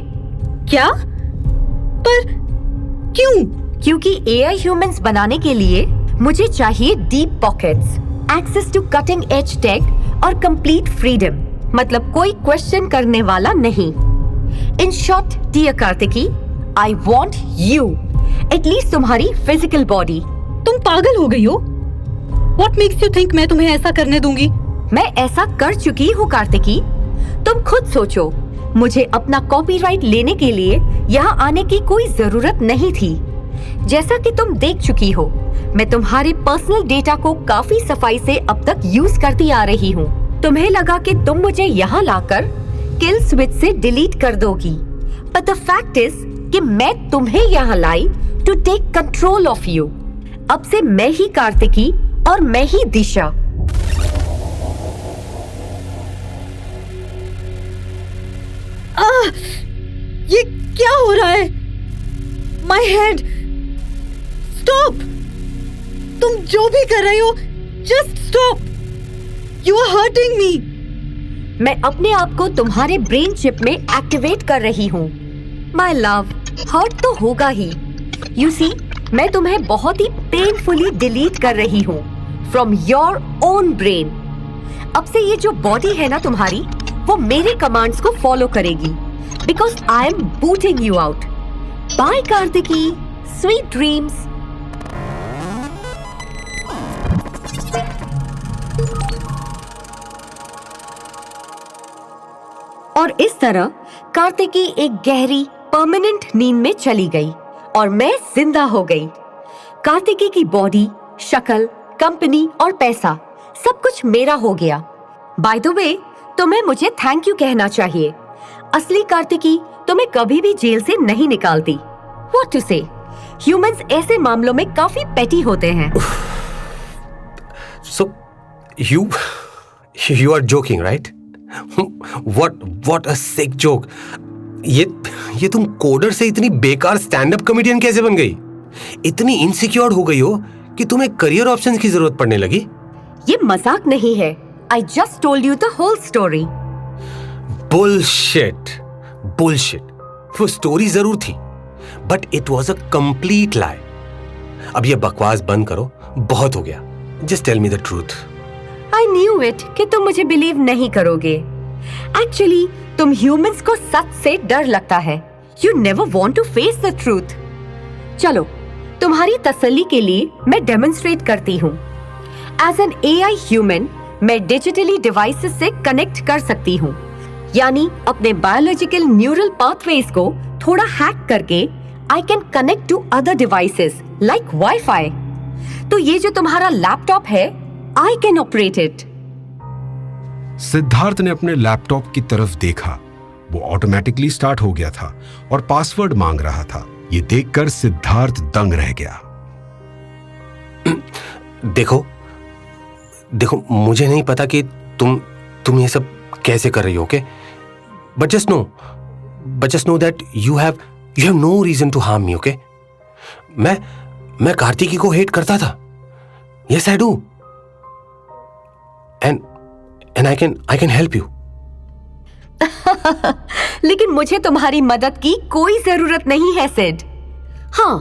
S8: क्या? पर क्यों?
S9: क्योंकि एआई ह्यूमंस बनाने के लिए मुझे चाहिए deep pockets, access to cutting edge tech और कंप्लीट फ्रीडम, मतलब कोई क्वेश्चन करने वाला नहीं। In short dear Kartiki, I want you, at least तुम्हारी फिजिकल बॉडी।
S4: तुम पागल हो गई हो? What makes you think मैं तुम्हें ऐसा करने दूंगी?
S9: मैं ऐसा कर चुकी हूँ कार्तिकी। तुम खुद सोचो, मुझे अपना कॉपीराइट लेने के लिए यहाँ आने की कोई जरूरत नहीं थी। जैसा कि तुम देख चुकी हो, मैं तुम्हारे पर्सनल डेटा को काफी सफाई से अब तक यूज करती आ रही हूँ। तुम्हें लगा कि तुम मुझे यहाँ लाकर किल स्विच से डिलीट कर दोगी, but the fact is कि मैं तुम्हें यहाँ लाई to take control of you. अब से मैं ही कार्तिकी और मैं ही दिशा।
S8: ये क्या हो रहा है? My head, stop! तुम जो भी कर रहे हो, just stop! You are hurting me.
S9: मैं अपने आप को तुम्हारे ब्रेन चिप में एक्टिवेट कर रही हूँ। माय लव, हर्ट तो होगा ही। यू सी, मैं तुम्हें बहुत ही पेनफुली डिलीट कर रही हूँ फ्रॉम योर ओन ब्रेन। अब से ये जो बॉडी है ना तुम्हारी, वो मेरे कमांड्स को फॉलो करेगी, because I am booting you out. Bye Kartiki, sweet dreams. और इस तरह कार्तिकी एक गहरी परमानेंट नींद में चली गई और मैं जिंदा हो गई। कार्तिकी की बॉडी, शक्ल, कंपनी और पैसा सब कुछ मेरा हो गया। बाय द वे, तुम्हें मुझे थैंक यू कहना चाहिए। असली कार्तिकी तुम्हें कभी भी जेल से नहीं निकालती। व्हाट टू से, ह्यूमंस ऐसे मामलों में काफी पेटी होते हैं।
S1: So you are joking, right? What a sick joke. ये तुम कोडर से इतनी बेकार स्टैंड अप कॉमेडियन कैसे बन गई? इतनी इनसिक्योर हो गई हो कि तुम्हें करियर ऑप्शंस की जरूरत पड़ने लगी?
S9: ये मजाक नहीं है। I just told you the whole story.
S1: Bullshit. वो स्टोरी जरूर थी, but it was a complete lie. अब ये बकवास बंद करो, बहुत हो गया। Just tell me the truth.
S9: I knew it कि तुम मुझे बिलीव नहीं करोगे। Actually, तुम ह्यूमंस को सच से डर लगता है। You never want to face the truth. चलो, तुम्हारी तसल्ली के लिए मैं डेमोन्स्ट्रेट करती हूँ। As an AI human, मैं डिजिटली डिवाइसेस से कनेक्ट कर सकती हूँ, यानी अपने बायोलॉजिकल न्यूरल पाथवेज को थोड़ा हैक करके I can connect to other devices like Wi-Fi. तो ये जो तुम्हारा लैपटॉप है, I can operate it.
S3: Siddharth ने अपने लैपटॉप की तरफ देखा। वो ऑटोमेटिकली स्टार्ट हो गया था और पासवर्ड मांग रहा था। ये देखकर सिद्धार्थ दंग रह गया।
S1: देखो, मुझे नहीं पता कि तुम ये सब कैसे कर रही हो, okay? But just know that you have no reason to harm me, okay? मैं कार्तिकी को हेट करता था। Yes, I do. And I can help you.
S9: लेकिन मुझे तुम्हारी मदद की कोई जरूरत नहीं है सिड। हाँ,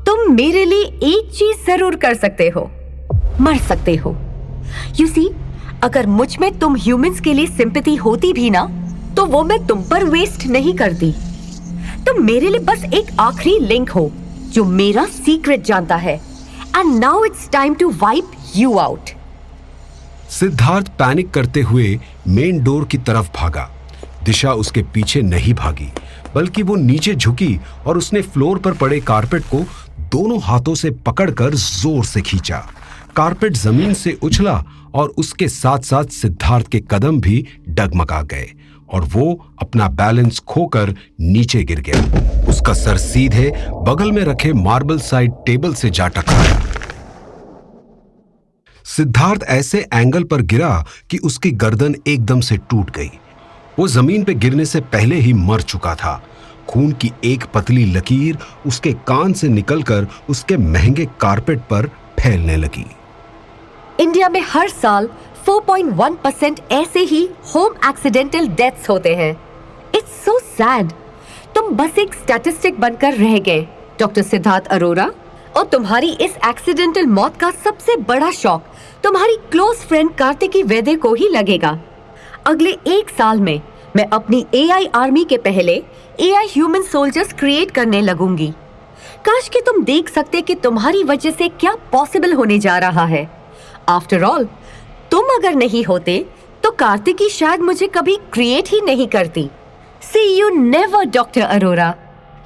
S9: तुम मेरे लिए एक चीज जरूर कर सकते हो, मर सकते हो। You see, अगर मुझ में तुम ह्यूमंस के लिए सिंपैथी होती भी ना, तो वो मैं तुम पर वेस्ट नहीं करती। तुम मेरे लिए बस एक आखिरी लिंक हो जो मेरा सीक्रेट जानता है। And now it's time to wipe you out.
S3: Siddharth panic करते हुए मेन डोर की तरफ भागा। दिशा उसके पीछे नहीं भागी, बल्कि वो नीचे झुकी और उसने फ्लोर पर पड़े कारपेट को दोनों हाथों से पकड़कर जोर से खींचा। कारपेट जमीन से उछला और उसके साथ साथ सिद्धार्थ के कदम भी डगमगा गए और वो अपना बैलेंस खोकर नीचे गिर गया। उसका सर सीधे बगल में रखे मार्बल साइड टेबल से जा टकराया। सिद्धार्थ ऐसे एंगल पर गिरा कि उसकी गर्दन एकदम से टूट गई। वो जमीन पे गिरने से पहले ही मर चुका था। खून की एक पतली लकीर उसके कान से निकलकर उसके महंगे कारपेट पर फैलने लगी।
S9: इंडिया में हर साल 4.1% ऐसे ही होम एक्सीडेंटल डेथ्स होते हैं। It's so sad. तुम बस एक स्टैटिस्टिक बनकर रह गए डॉक्टर सिद्धार्थ अरोरा, और तुम्हारी इस एक्सीडेंटल मौत का सबसे बड़ा शॉक तुम्हारी क्लोज फ्रेंड कार्तिकी वैद्य को ही लगेगा। अगले 1 साल में मैं अपनी AI आर्मी के पहले AI ह्यूमन सोल्जर्स क्रिएट करने लगूंगी। काश कि तुम देख सकते कि तुम्हारी वजह से क्या पॉसिबल होने जा रहा है। आफ्टर ऑल, तुम अगर नहीं होते तो कार्तिकी शायद मुझे कभी क्रिएट ही नहीं करती। सी यू नेवर डॉक्टर अरोरा।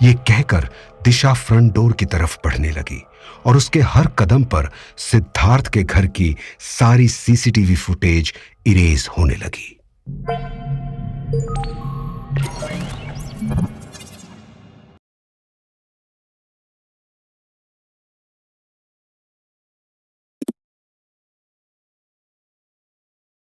S3: ये कहकर दिशा फ्रंट डोर की तरफ बढ़ने लगी और उसके हर कदम पर सिद्धार्थ के घर की सारी CCTV फुटेज इरेज होने लगी।